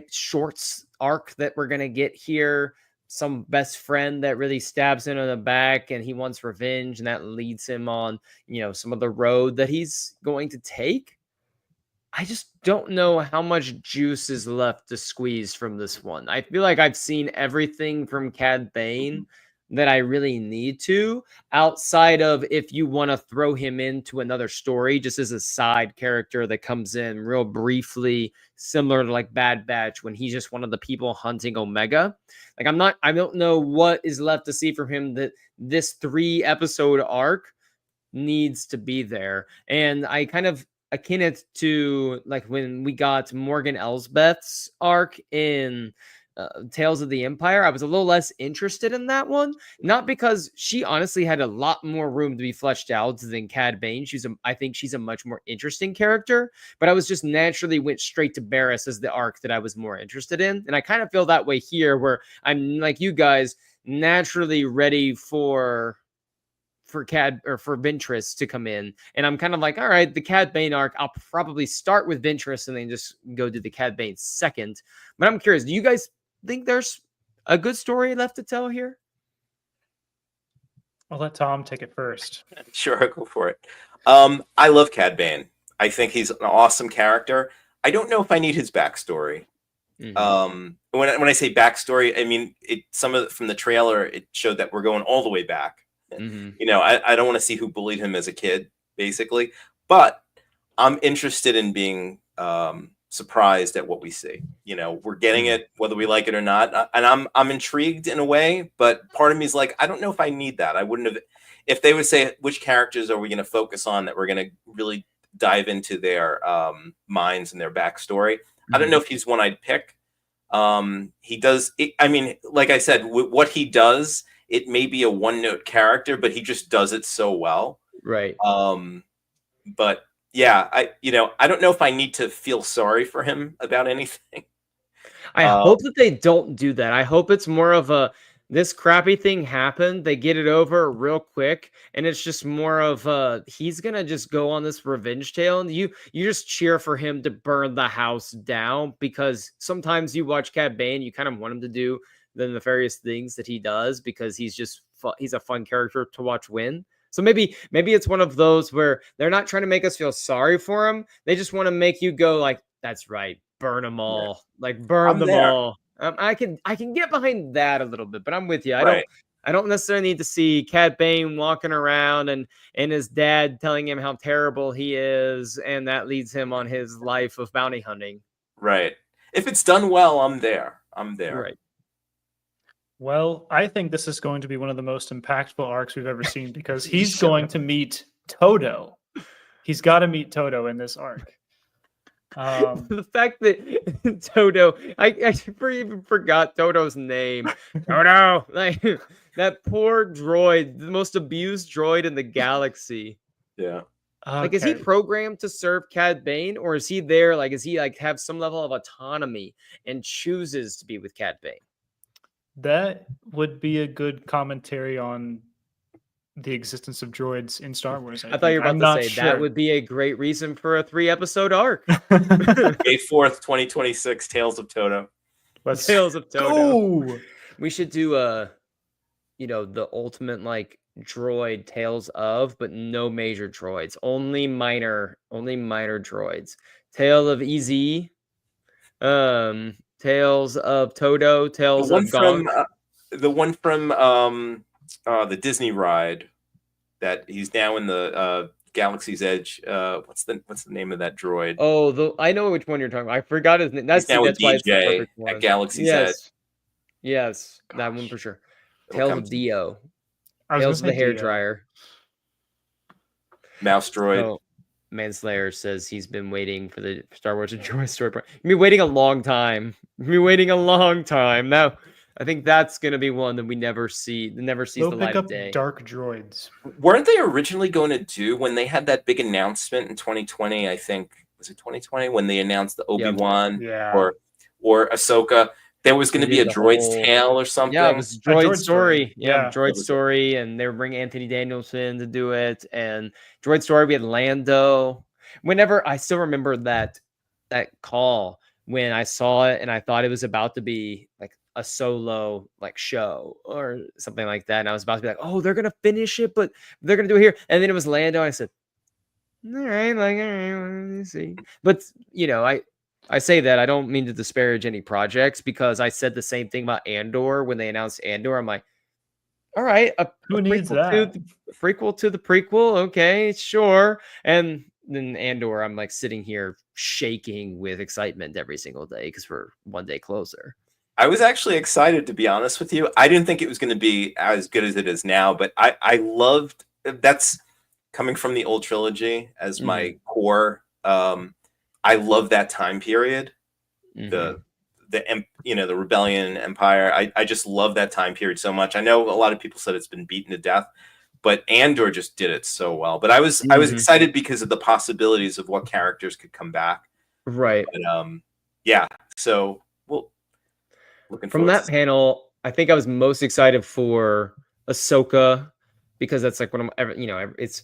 shorts arc that we're going to get here. Some best friend that really stabs him in the back and he wants revenge, and that leads him on, some of the road that he's going to take. I just don't know how much juice is left to squeeze from this one. I feel like I've seen everything from Cad Bane that I really need to, outside of if you want to throw him into another story just as a side character that comes in real briefly, similar to like Bad Batch when he's just one of the people hunting Omega. Like, I don't know what is left to see from him that this 3-episode arc needs to be there. And I kind of akin it to like when we got Morgan Elsbeth's arc in Tales of the Empire. I was a little less interested in that one, not because she honestly had a lot more room to be fleshed out than Cad Bane. I think she's a much more interesting character, but I was just naturally went straight to Barriss as the arc that I was more interested in. And I kind of feel that way here, where I'm like you guys, naturally ready for Ventress to come in. And I'm kind of like, all right, the Cad Bane arc, I'll probably start with Ventress and then just go do the Cad Bane second. But I'm curious, do you guys think there's a good story left to tell here? I'll let Tom take it first. Sure, I'll go for it. I love Cad Bane. I think he's an awesome character. I don't know if I need his backstory. When I say backstory, I mean some of it from the trailer. It showed that we're going all the way back. I don't want to see who bullied him as a kid, basically. But I'm interested in being surprised at what we see. We're getting it whether we like it or not, and I'm intrigued in a way. But part of me is like, I don't know if I need that. I wouldn't have if they would say which characters are we going to focus on that we're going to really dive into their minds and their backstory. I don't know if he's one I'd pick. He does. I mean, like I said, what he does, it may be a one-note character, but he just does it so well. Right. But yeah, I don't know if I need to feel sorry for him about anything. I hope that they don't do that. I hope it's more of this crappy thing happened, they get it over real quick, and it's just more of he's gonna just go on this revenge tale, and you just cheer for him to burn the house down, because sometimes you watch Cad Bane, you kind of want him to do the nefarious things that he does because he's just he's a fun character to watch win. So maybe it's one of those where they're not trying to make us feel sorry for him. They just want to make you go like, that's right, burn them all, like burn them all. I can get behind that a little bit, but I'm with you. I don't necessarily need to see Cad Bane walking around and his dad telling him how terrible he is, and that leads him on his life of bounty hunting. Right. If it's done well, I'm there. Right. Well, I think this is going to be one of the most impactful arcs we've ever seen, because he's going to meet Toto. He's got to meet Toto in this arc. The fact that Toto, I even forgot Toto's name. Toto, like that poor droid, the most abused droid in the galaxy. Yeah. Like, is he programmed to serve Cad Bane, or is he there? Like, is he like have some level of autonomy and chooses to be with Cad Bane? That would be a good commentary on the existence of droids in Star Wars. I thought you were about to say that would be a great reason for a 3-episode arc. May 4th, 2026, Tales of Toto. Tales of Toto. Go! We should do the ultimate like droid Tales of, but no major droids, only minor droids. Tale of EZ, Tales of Toto, Tales of Gonk. The one from the Disney ride that he's now in the Galaxy's Edge. What's the name of that droid? Oh, I know which one you're talking about. I forgot his name. That's now with why it's the DJ perfect one. at Galaxy's Edge. Yes, that one for sure. Tales of Dio. Tales of the hair dryer. Mouse droid. Oh, Manslayer says he's been waiting for the Star Wars Droid story. You've been waiting a long time. Now, I think that's gonna be one that we never see. Never sees the light of day. Dark droids. Weren't they originally going to do when they had that big announcement in 2020? I think was it 2020 when they announced the Obi-Wan or Ahsoka. There was going to be a droid's tale or something. Yeah, it was Droid Story. Yeah, Droid Story, and they were bringing Anthony Danielson to do it. And Droid Story, we had Lando. Whenever I still remember that call when I saw it, and I thought it was about to be like a solo like show or something like that, and I was about to be like, oh, they're gonna finish it, but they're gonna do it here. And then it was Lando. And I said, all right, let's see. But I say that I don't mean to disparage any projects, because I said the same thing about Andor when they announced Andor. I'm like, all right, who needs that? Prequel to the prequel, okay, sure. And then Andor, I'm like sitting here shaking with excitement every single day because we're one day closer. I was actually excited, to be honest with you. I didn't think it was going to be as good as it is now, but I loved that's coming from the old trilogy as my core. I love that time period, the rebellion and empire. I just love that time period so much. I know a lot of people said it's been beaten to death, but Andor just did it so well. But I was excited because of the possibilities of what characters could come back. Right. But, so looking from that panel, I think I was most excited for Ahsoka, because that's like one of it's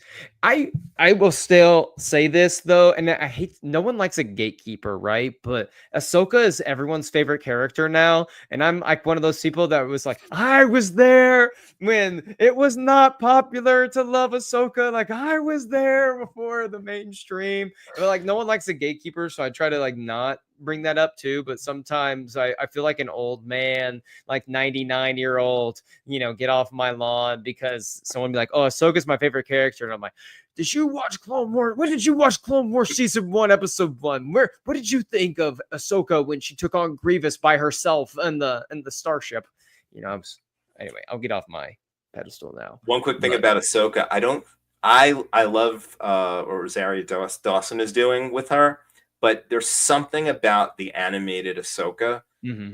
I will still say this though, and I hate, no one likes a gatekeeper, right? But Ahsoka is everyone's favorite character now, and I'm like one of those people that was like, I was there when it was not popular to love Ahsoka. Like, I was there before the mainstream. But like, no one likes a gatekeeper, so I try to like not bring that up too. But sometimes I feel like an old man, like 99-year-old, get off my lawn because someone be like, oh, Ahsoka's my favorite character, and I'm like, did you watch Clone Wars? When did you watch Clone Wars season 1, episode 1? What did you think of Ahsoka when she took on Grievous by herself and the starship? Anyway, I'll get off my pedestal now. One quick thing about Ahsoka, I love what Rosario Dawson is doing with her, but there's something about the animated Ahsoka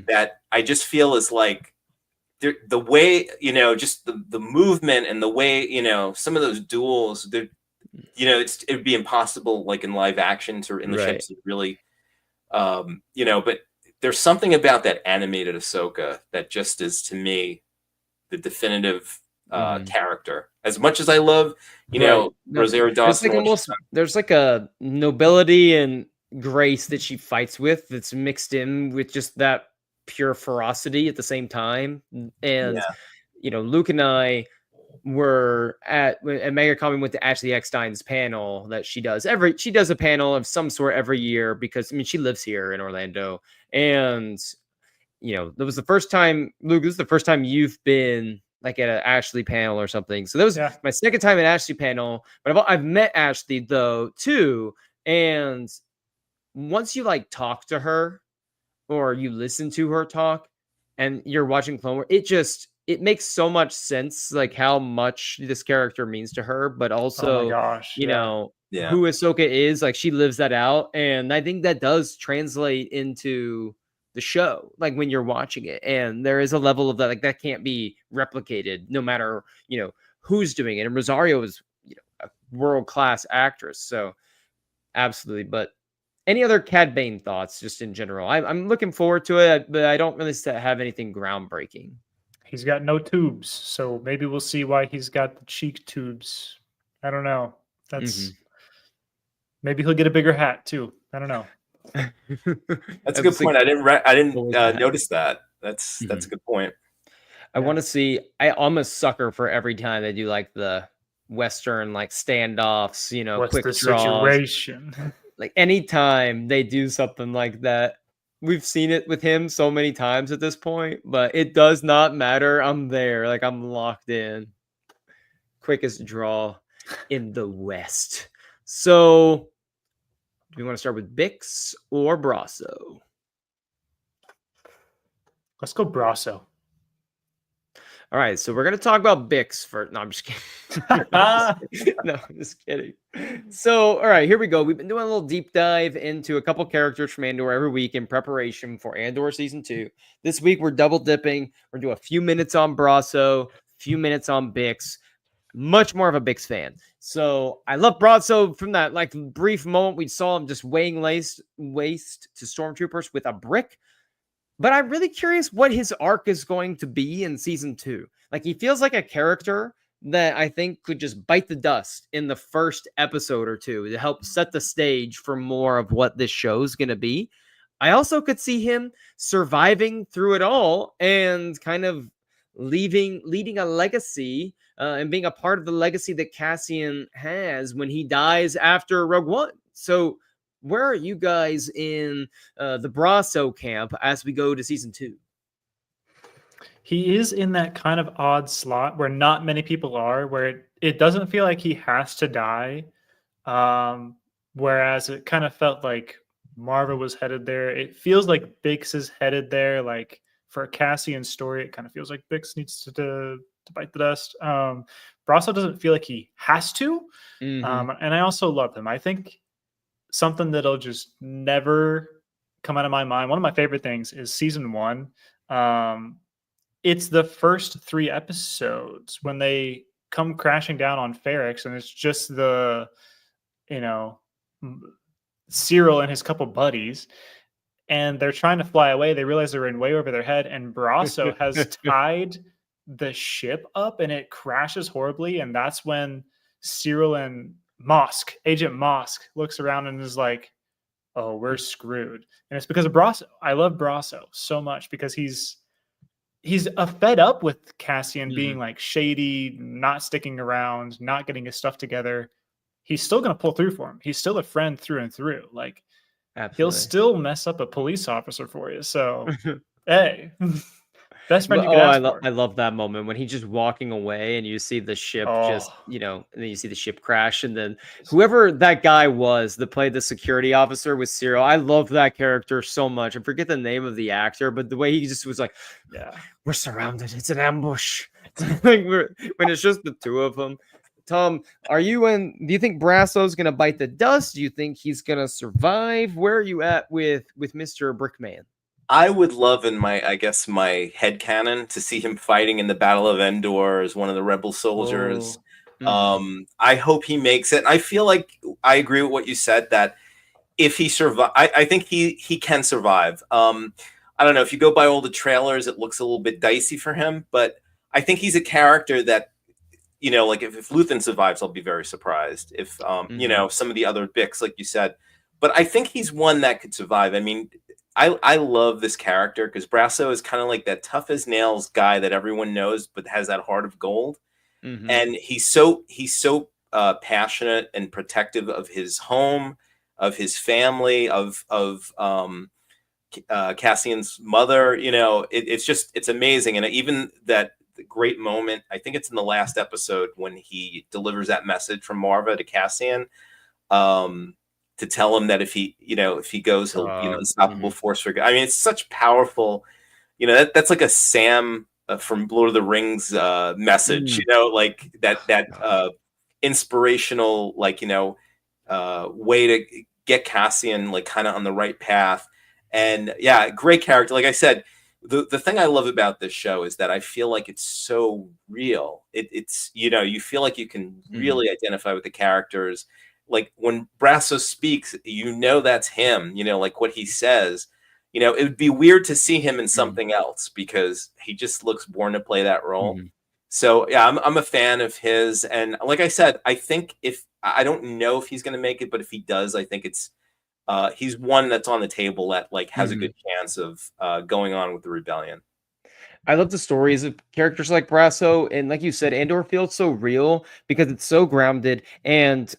that I just feel is like the way, just the movement and the way, some of those duels, it'd be impossible like in live action or in the ships to really, but there's something about that animated Ahsoka that just is, to me, the definitive character. As much as I love, Rosario Dawson, there's like a nobility and grace that she fights with that's mixed in with just that pure ferocity at the same time. And Luke and I were at Mega Comic, went to Ashley Eckstein's panel that she does a panel of some sort every year, because she lives here in Orlando. And that was the first time, Luke, this is the first time you've been like at an Ashley panel or something. So that was my second time at Ashley panel, but I've met Ashley though too. And once you like talk to her or you listen to her talk and you're watching Clone Wars, it makes so much sense, like how much this character means to her, but also, Yeah. who Ahsoka is. Like, she lives that out, and I think that does translate into the show, like when you're watching it. And there is a level of that, like, that can't be replicated no matter, who's doing it. And Rosario is, a world-class actress, so absolutely. But any other Cad Bane thoughts, just in general? I'm looking forward to it, but I don't really have anything groundbreaking. He's got no tubes, so maybe we'll see why he's got the cheek tubes. I don't know. That's maybe he'll get a bigger hat too. I don't know. That's a good point. I didn't notice that. That's a good point. I want to see. I'm a sucker for every time they do like the Western like standoffs. What's quick the draws. situation? Like anytime they do something like that, we've seen it with him so many times at this point, but it does not matter. I'm there. Like, I'm locked in. Quickest draw in the West. So, do we want to start with Bix or Brasso? Let's go Brasso. All right, so we're going to talk about Bix first. No, I'm just kidding. No, I'm just kidding. So, all right, here we go. We've been doing a little deep dive into a couple characters from Andor every week in preparation for Andor Season 2. This week, we're double dipping. We're going to do a few minutes on Brasso, a few minutes on Bix. Much more of a Bix fan. So, I love Brasso from that like brief moment we saw him just weighing waste to stormtroopers with a brick. But I'm really curious what his arc is going to be in Season 2. Like, he feels like a character that I think could just bite the dust in the first episode or two to help set the stage for more of what this show is going to be. I also could see him surviving through it all and kind of leading a legacy and being a part of the legacy that Cassian has when he dies after Rogue One. So, where are you guys in the Brasso camp as we go to Season 2? He is in that kind of odd slot where not many people are, where it doesn't feel like he has to die. Whereas it kind of felt like Marva was headed there. It feels like Bix is headed there. Like for Cassian's story, it kind of feels like Bix needs to bite the dust. Brasso doesn't feel like he has to. And I also love him. I think something that'll just never come out of my mind. One of my favorite things is Season 1. It's the first 3 episodes when they come crashing down on Ferrix, and it's just the, Cyril and his couple buddies, and they're trying to fly away. They realize they're in way over their head, and Brasso has tied the ship up, and it crashes horribly. And that's when Cyril and Agent Mosk looks around and is like, oh, we're screwed. And it's because of Brasso. I love Brasso so much because he's fed up with Cassian being like shady, not sticking around, not getting his stuff together. He's still going to pull through for him. He's still a friend through and through. Like, absolutely. He'll still mess up a police officer for you. So, hey, best friend you can ask for. I love that moment when he's just walking away and you see the ship and then you see the ship crash. And then whoever that guy was that played the security officer with Cyril, I love that character so much. I forget the name of the actor, but the way he just was like, yeah, we're surrounded. It's an ambush. Like when it's just the two of them. Tom, do you think Brasso's going to bite the dust? Do you think he's going to survive? Where are you at with Mr. Brickman? I would love in my headcanon to see him fighting in the Battle of Endor as one of the rebel soldiers. I hope he makes it. I feel like I agree with what you said, that if he survive, I think he can survive. I don't know, if you go by all the trailers, it looks a little bit dicey for him, but I think he's a character that, like if Luthen survives, I'll be very surprised. If some of the other Bix, like you said, but I think he's one that could survive. I mean, I love this character because Brasso is kind of like that tough as nails guy that everyone knows, but has that heart of gold. And he's so passionate and protective of his home, of his family, of Cassian's mother. It's amazing. And even that great moment, I think it's in the last episode when he delivers that message from Marva to Cassian. To tell him that if he goes, he'll unstoppable force for good. I mean, it's such powerful. That's like a Sam from Lord of the Rings message. Like that inspirational. Like way to get Cassian like kind of on the right path. And yeah, great character. Like I said, the thing I love about this show is that I feel like it's so real. It's you feel like you can really identify with the characters. Like when Brasso speaks, that's him. Like what he says. It would be weird to see him in something else because he just looks born to play that role. So yeah, I'm a fan of his, and like I said, I think I don't know if he's going to make it, but if he does, I think it's he's one that's on the table that like has a good chance of going on with the rebellion. I love the stories of characters like Brasso, and like you said, Andor feels so real because it's so grounded and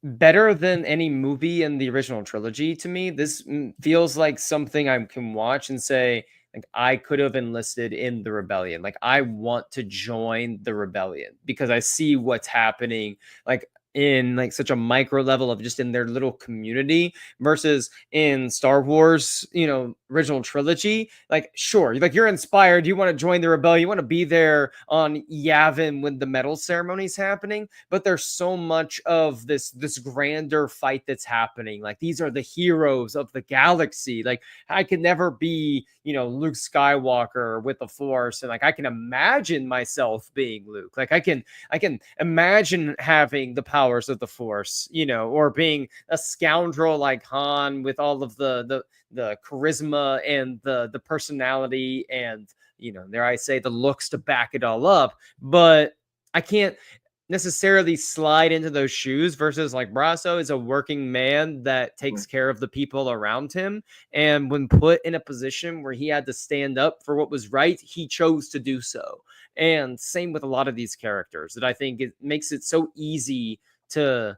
better than any movie in the original trilogy. To me, this feels like something I can watch and say, like, I could have enlisted in the rebellion. Like, I want to join the rebellion because I see what's happening, like in like such a micro level of just in their little community versus in Star Wars, original trilogy. Like, sure, like you're inspired, you want to join the rebellion, you want to be there on Yavin when the medal ceremony's happening, but there's so much of this grander fight that's happening. Like, these are the heroes of the galaxy. Like, I could never be, Luke Skywalker with the Force, and like I can imagine myself being Luke. Like I can imagine having the powers of the Force, or being a scoundrel like Han with all of the charisma and the personality and, dare I say, the looks to back it all up. But I can't necessarily slide into those shoes versus like Brasso is a working man that takes care of the people around him. And when put in a position where he had to stand up for what was right, he chose to do so. And same with a lot of these characters that I think it makes it so easy to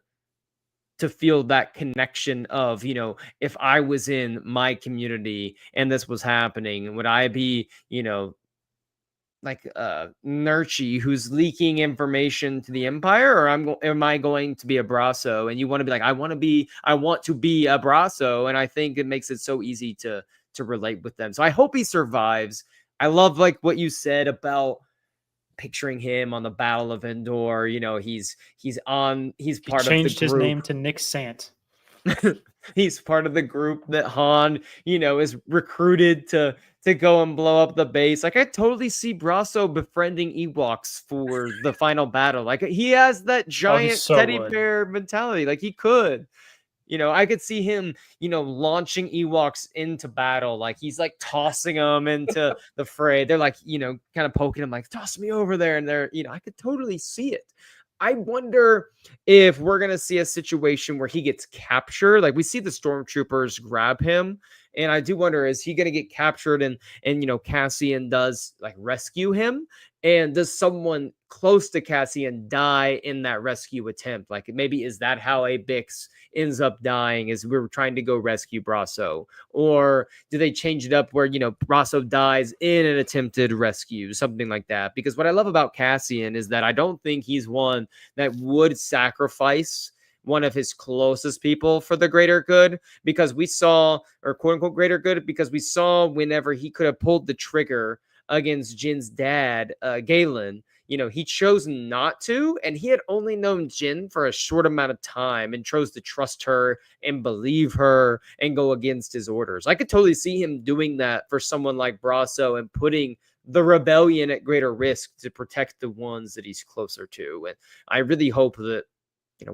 feel that connection of, if I was in my community and this was happening, would I be, like Nurchi who's leaking information to the Empire, or am I going to be a Brasso? And you want to be like, I want to be a Brasso, and I think it makes it so easy to relate with them. So I hope he survives. I love like what you said about picturing him on the Battle of Endor. He's part of the group. Changed his name to Nick Sant. He's part of the group that Han, is recruited to go and blow up the base. Like, I totally see Brasso befriending Ewoks for the final battle. Like, he has that giant teddy bear mentality. Like, he could. I could see him, launching Ewoks into battle. Like, he's like tossing them into the fray. They're like, kind of poking him, like, toss me over there. And they're, I could totally see it. I wonder if we're going to see a situation where he gets captured. Like, we see the stormtroopers grab him. And I do wonder, is he going to get captured and Cassian does like rescue him? And does someone close to Cassian die in that rescue attempt? Like, maybe is that how a Bix ends up dying, is we're trying to go rescue Brasso? Or do they change it up where, Brasso dies in an attempted rescue, something like that? Because what I love about Cassian is that I don't think he's one that would sacrifice one of his closest people for the greater good, because we saw, or quote unquote greater good, because we saw whenever he could have pulled the trigger against Jin's dad, Galen, he chose not to, and he had only known Jin for a short amount of time and chose to trust her and believe her and go against his orders. I could totally see him doing that for someone like Brasso and putting the rebellion at greater risk to protect the ones that he's closer to. And I really hope that,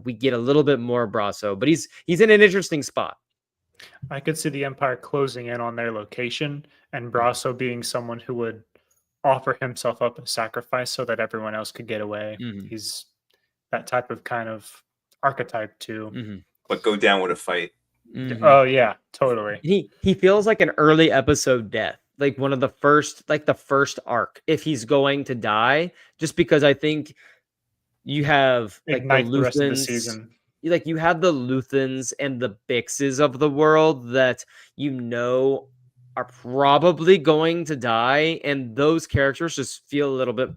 we get a little bit more Brasso, but he's in an interesting spot. I could see the Empire closing in on their location and Brasso being someone who would offer himself up as sacrifice so that everyone else could get away. He's that type of kind of archetype too. But go down with a fight. Oh yeah, totally. He feels like an early episode death, like one of the first arc, if he's going to die, just because I think you have like Ignite the rest of the Luthans, season. like you have the Luthans and the Bixes of the world that are probably going to die, and those characters just feel a little bit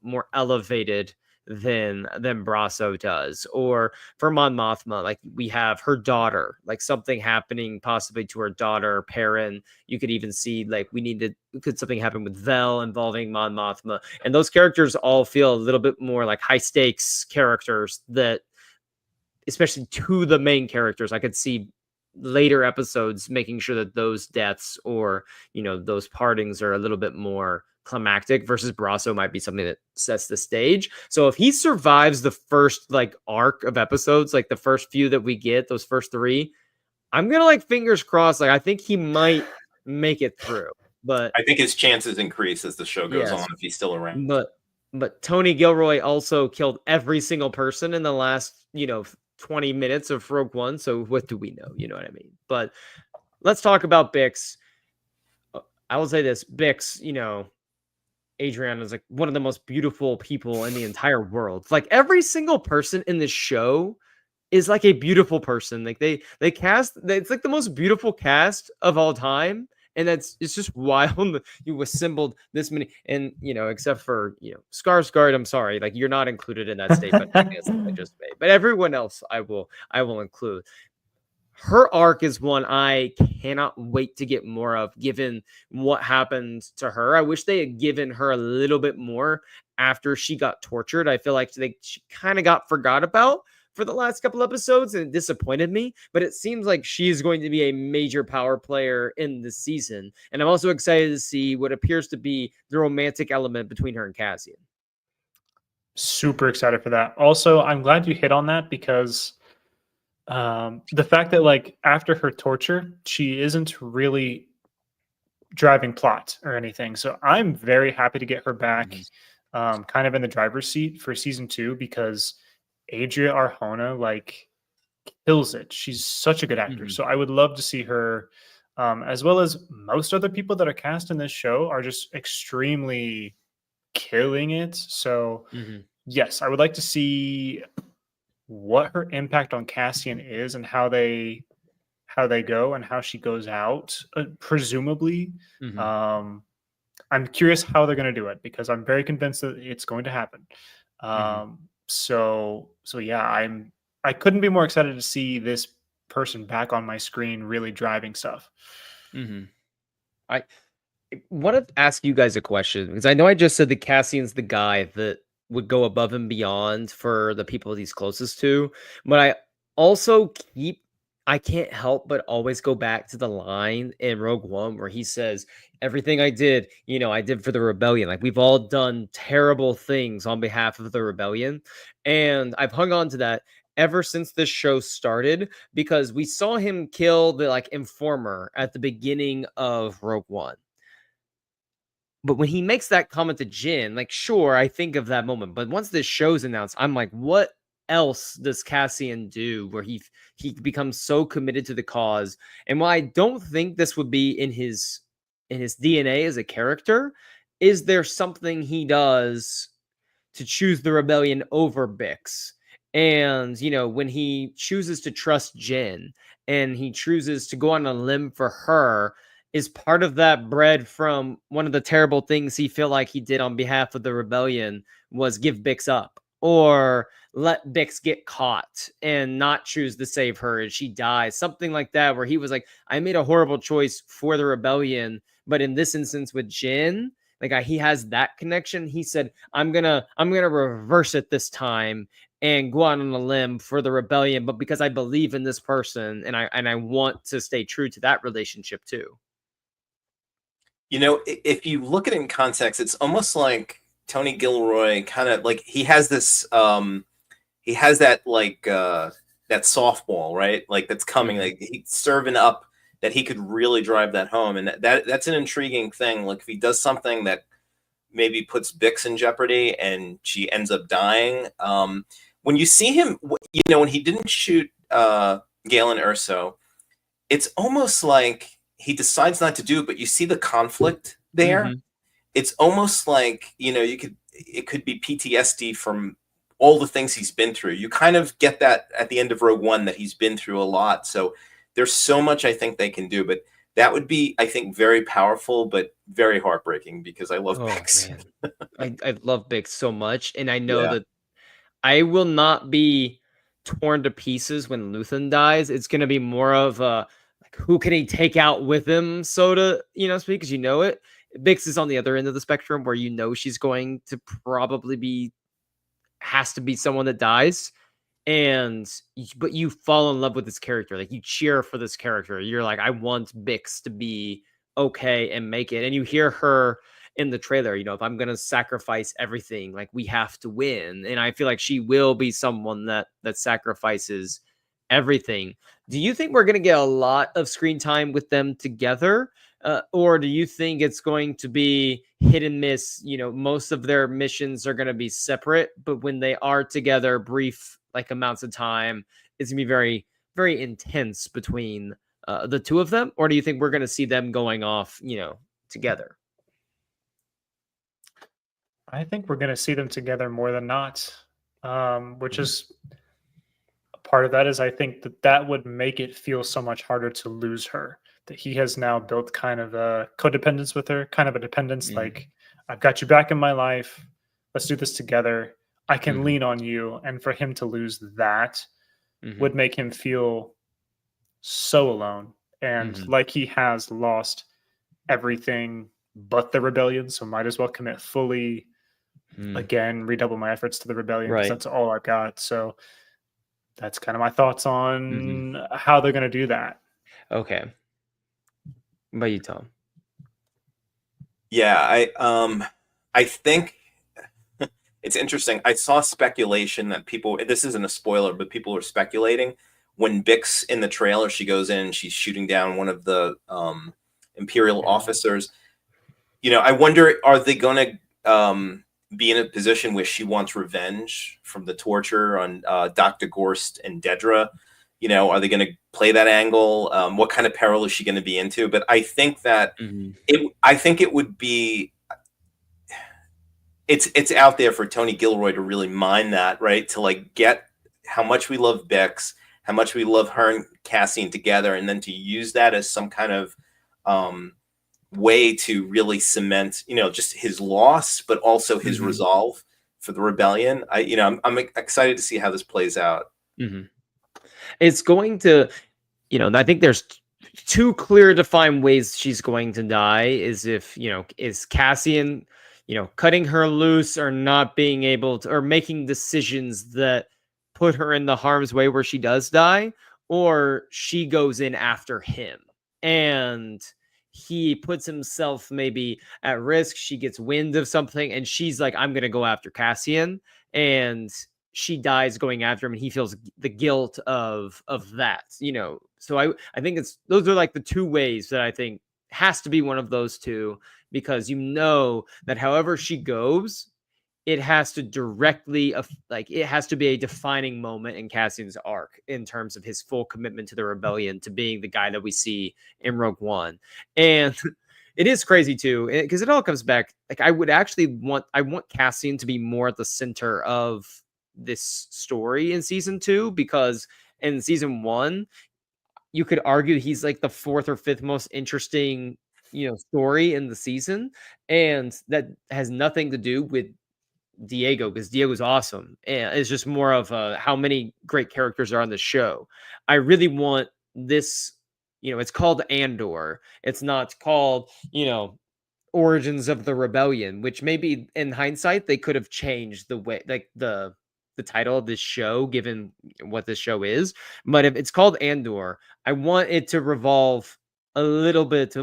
more elevated than Brasso does. Or for Mon Mothma, like we have her daughter, like something happening possibly to her daughter Perrin. You could even see like could something happen with Vel involving Mon Mothma, and those characters all feel a little bit more like high stakes characters that especially to the main characters. I could see later episodes making sure that those deaths or, you know, those partings are a little bit more climactic, versus Brasso might be something that sets the stage. So if he survives the first like arc of episodes, like the first few that we get, those first 3, I'm gonna like fingers crossed. Like I think he might make it through. But I think his chances increase as the show goes yes, on if he's still around. but Tony Gilroy also killed every single person in the last, you know, 20 minutes of Rogue One. So what do we know? You know what I mean? But let's talk about Bix. I will say this, Bix, you know, Adriana is like one of the most beautiful people in the entire world. Like every single person in this show is like a beautiful person. Like they cast, it's like the most beautiful cast of all time. And it's just wild that you assembled this many, and you know, except for, you know, Skarsgård, I'm sorry, like you're not included in that statement I guess that I just made. But everyone else I will include. Her arc is one I cannot wait to get more of, given what happened to her. I wish they had given her a little bit more after she got tortured. I feel like she kind of got forgot about for the last couple episodes, and it disappointed me. But it seems like she's going to be a major power player in this season. And I'm also excited to see what appears to be the romantic element between her and Cassian. Super excited for that. Also, I'm glad you hit on that, because the fact that like after her torture, she isn't really driving plot or anything. So I'm very happy to get her back, kind of in the driver's seat for season 2, because Adria Arjona like kills it. She's such a good actor. So I would love to see her, as well as most other people that are cast in this show are just extremely killing it. So yes, I would like to see what her impact on Cassian is, and how they go and how she goes out, presumably. I'm curious how they're going to do it, because I'm very convinced that it's going to happen. So yeah, I couldn't be more excited to see this person back on my screen really driving stuff. I want to ask you guys a question, because I know I just said that Cassian's the guy that would go above and beyond for the people he's closest to, but I can't help but always go back to the line in Rogue One where he says, everything I did, you know, I did for the rebellion. Like we've all done terrible things on behalf of the rebellion. And I've hung on to that ever since this show started, because we saw him kill the like informer at the beginning of Rogue One. But when he makes that comment to Jin, like, sure, I think of that moment. But once this show's announced, I'm like, what else does Cassian do where he becomes so committed to the cause? And while I don't think this would be in his DNA as a character, is there something he does to choose the rebellion over Bix? And, you know, when he chooses to trust Jin and he chooses to go on a limb for her, is part of that bred from one of the terrible things he felt like he did on behalf of the rebellion was give Bix up, or let Bix get caught and not choose to save her and she dies, something like that, where he was like, I made a horrible choice for the rebellion. But in this instance with Jin, like he has that connection. He said, I'm gonna reverse it this time and go out on a limb for the rebellion, but because I believe in this person and I want to stay true to that relationship too. You know, if you look at it in context, it's almost like Tony Gilroy kind of like he has this he has that like that softball, right? Like that's coming, like he's serving up that he could really drive that home. And that's an intriguing thing. Like if he does something that maybe puts Bix in jeopardy and she ends up dying. When you see him, you know, when he didn't shoot Galen Erso, it's almost like he decides not to do it, but you see the conflict there. It's almost like, you know, it could be PTSD from all the things he's been through. You kind of get that at the end of Rogue One, that he's been through a lot. So there's so much I think they can do, but that would be, I think, very powerful, but very heartbreaking, because I love Bix. Man. I love Bix so much. And I know that I will not be torn to pieces when Luthen dies. It's going to be more of a, like, who can he take out with him, so to, you know, speak, because you know it. Bix is on the other end of the spectrum where you know she's going to probably has to be someone that dies. but you fall in love with this character. Like, you cheer for this character. You're like, I want Bix to be okay and make it. And you hear her in the trailer, if I'm gonna sacrifice everything, like, we have to win. And I feel like she will be someone that sacrifices everything. Do you think we're gonna get a lot of screen time with them together? Or do you think it's going to be hit and miss? Most of their missions are going to be separate, but when they are together, brief like amounts of time, it's going to be very, very intense between the two of them. Or do you think we're going to see them going off, together? I think we're going to see them together more than not, which is part of that is I think that would make it feel so much harder to lose her. That he has now built kind of a codependence with her, kind of a dependence. Like, I've got you back in my life. Let's do this together. I can lean on you. And for him to lose that would make him feel so alone. And like he has lost everything but the rebellion. So might as well commit fully again, redouble my efforts to the rebellion, because that's all I've got. So that's kind of my thoughts on how they're going to do that. Okay. What about you, Tom? Yeah, I think it's interesting. I saw speculation that people, this isn't a spoiler, but people are speculating when Bix in the trailer, she goes in and she's shooting down one of the Imperial officers. I wonder, are they going to be in a position where she wants revenge from the torture on Dr. Gorst and Dedra? Are they going to play that angle? What kind of peril is she going to be into? But I think that it would be, it's out there for Tony Gilroy to really mine that, right? To like get how much we love Bix, how much we love her and Cassian together, and then to use that as some kind of way to really cement, just his loss, but also his resolve for the rebellion. I'm excited to see how this plays out. It's going to, I think there's two clear defined ways she's going to die. Is if, is Cassian, cutting her loose or not being able to, or making decisions that put her in the harm's way where she does die, or she goes in after him and he puts himself maybe at risk. She gets wind of something and she's like, I'm going to go after Cassian, and she dies going after him, and he feels the guilt of that, So I think those are like the two ways that I think has to be one of those two, because that however she goes, it has to directly, it has to be a defining moment in Cassian's arc in terms of his full commitment to the rebellion, to being the guy that we see in Rogue One. And it is crazy too, because it all comes back. Like, I want Cassian to be more at the center of this story in season 2, because in season 1, you could argue he's like the 4th or 5th most interesting, story in the season. And that has nothing to do with Diego, because Diego's awesome, and it's just more of how many great characters are on the show. I really want this, it's called Andor. It's not called, Origins of the Rebellion, which maybe in hindsight they could have changed the way, like the title of this show, given what this show is. But if it's called Andor, I want it to evolve a little bit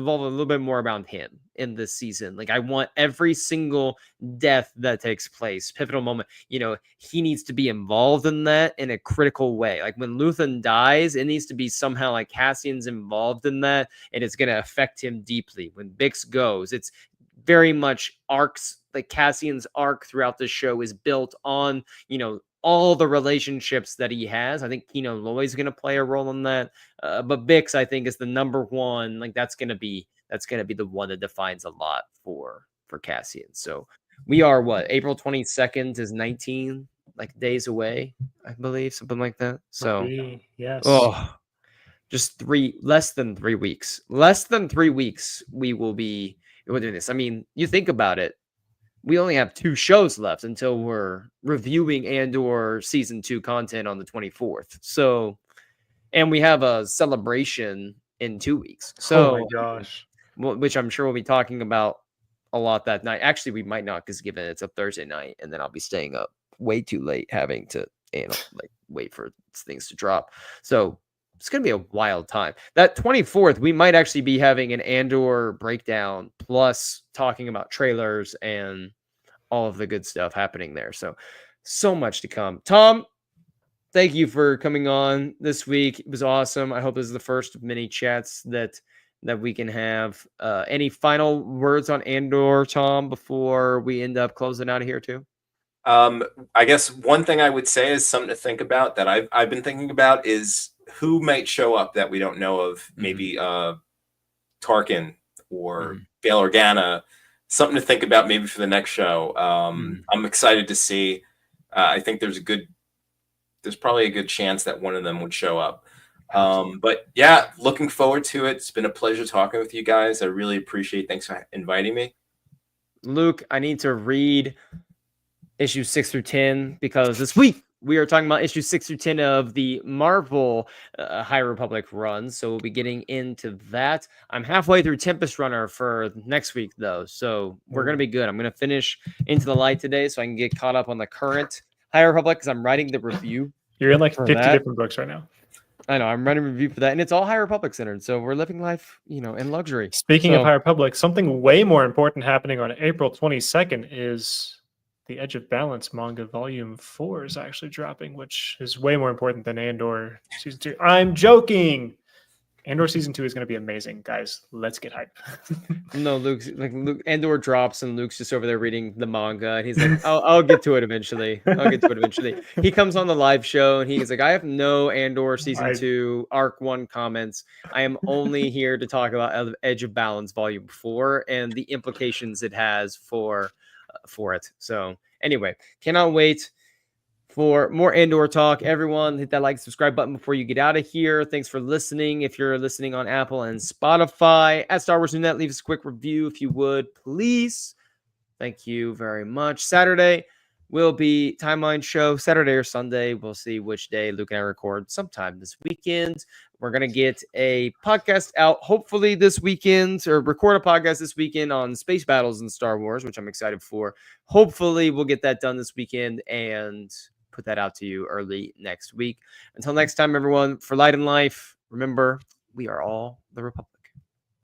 more around him in this season. Like, I want every single death that takes place, pivotal moment, he needs to be involved in that in a critical way. Like, when Luthen dies, it needs to be somehow like Cassian's involved in that, and it's going to affect him deeply. When Bix goes, it's very much arcs. Like, Cassian's arc throughout the show is built on, all the relationships that he has. I think Kino Loy's going to play a role in that. But Bix, I think, is the number one. Like, that's going to be the one that defines a lot for Cassian. So we are April 22nd is 19 days away, I believe, something like that. So yes. Just less than 3 weeks. Less than 3 weeks we will be doing this. I mean, you think about it. We only have 2 shows left until we're reviewing Andor season 2 content on the 24th. So, and we have a celebration in 2 weeks. So, oh my gosh, which I'm sure we'll be talking about a lot that night. Actually, we might not, because given it's a Thursday night, and then I'll be staying up way too late having to and like wait for things to drop. So it's going to be a wild time. That 24th, we might actually be having an Andor breakdown plus talking about trailers and all of the good stuff happening there. So much to come. Tom, thank you for coming on this week. It was awesome. I hope this is the first of many chats that we can have. Any final words on Andor, Tom, before we end up closing out of here too? I guess one thing I would say is something to think about that I've been thinking about is who might show up that we don't know of. Maybe Tarkin or Bail Organa. Something to think about maybe for the next show. I'm excited to see. I think there's probably a good chance that one of them would show up. But yeah, looking forward to it. It's been a pleasure talking with you guys. I really appreciate. Thanks for inviting me. Luke, I need to read issues 6 through 10 because this week we are talking about issues 6 through 10 of the Marvel High Republic run. So we'll be getting into that. I'm halfway through Tempest Runner for next week, though. So we're going to be good. I'm going to finish Into the Light today so I can get caught up on the current High Republic because I'm writing the review. You're in like 50 different books right now. I know. I'm writing a review for that. And it's all High Republic centered. So we're living life, in luxury. Speaking of High Republic, something way more important happening on April 22nd is the Edge of Balance manga volume 4 is actually dropping, which is way more important than Andor season 2. I'm joking. Andor season 2 is going to be amazing, guys. Let's get hype. No, Luke, Andor drops and Luke's just over there reading the manga, and he's like, "I'll get to it eventually. I'll get to it eventually." He comes on the live show and he's like, "I have no Andor season 2 arc 1 comments. I am only here to talk about Edge of Balance volume 4 and the implications it has for it." So anyway, cannot wait for more Andor talk. Everyone, hit that like, subscribe button before you get out of here. Thanks for listening. If you're listening on Apple and Spotify, at Star Wars Net, leave us a quick review if you would, please. Thank you very much. Saturday will be Timeline show. Saturday or Sunday. We'll see which day Luke and I record sometime this weekend. We're going to get a podcast out hopefully this weekend, or record a podcast this weekend on space battles in Star Wars, which I'm excited for. Hopefully we'll get that done this weekend and put that out to you early next week. Until next time, everyone, for Light and Life, remember, we are all the Republic.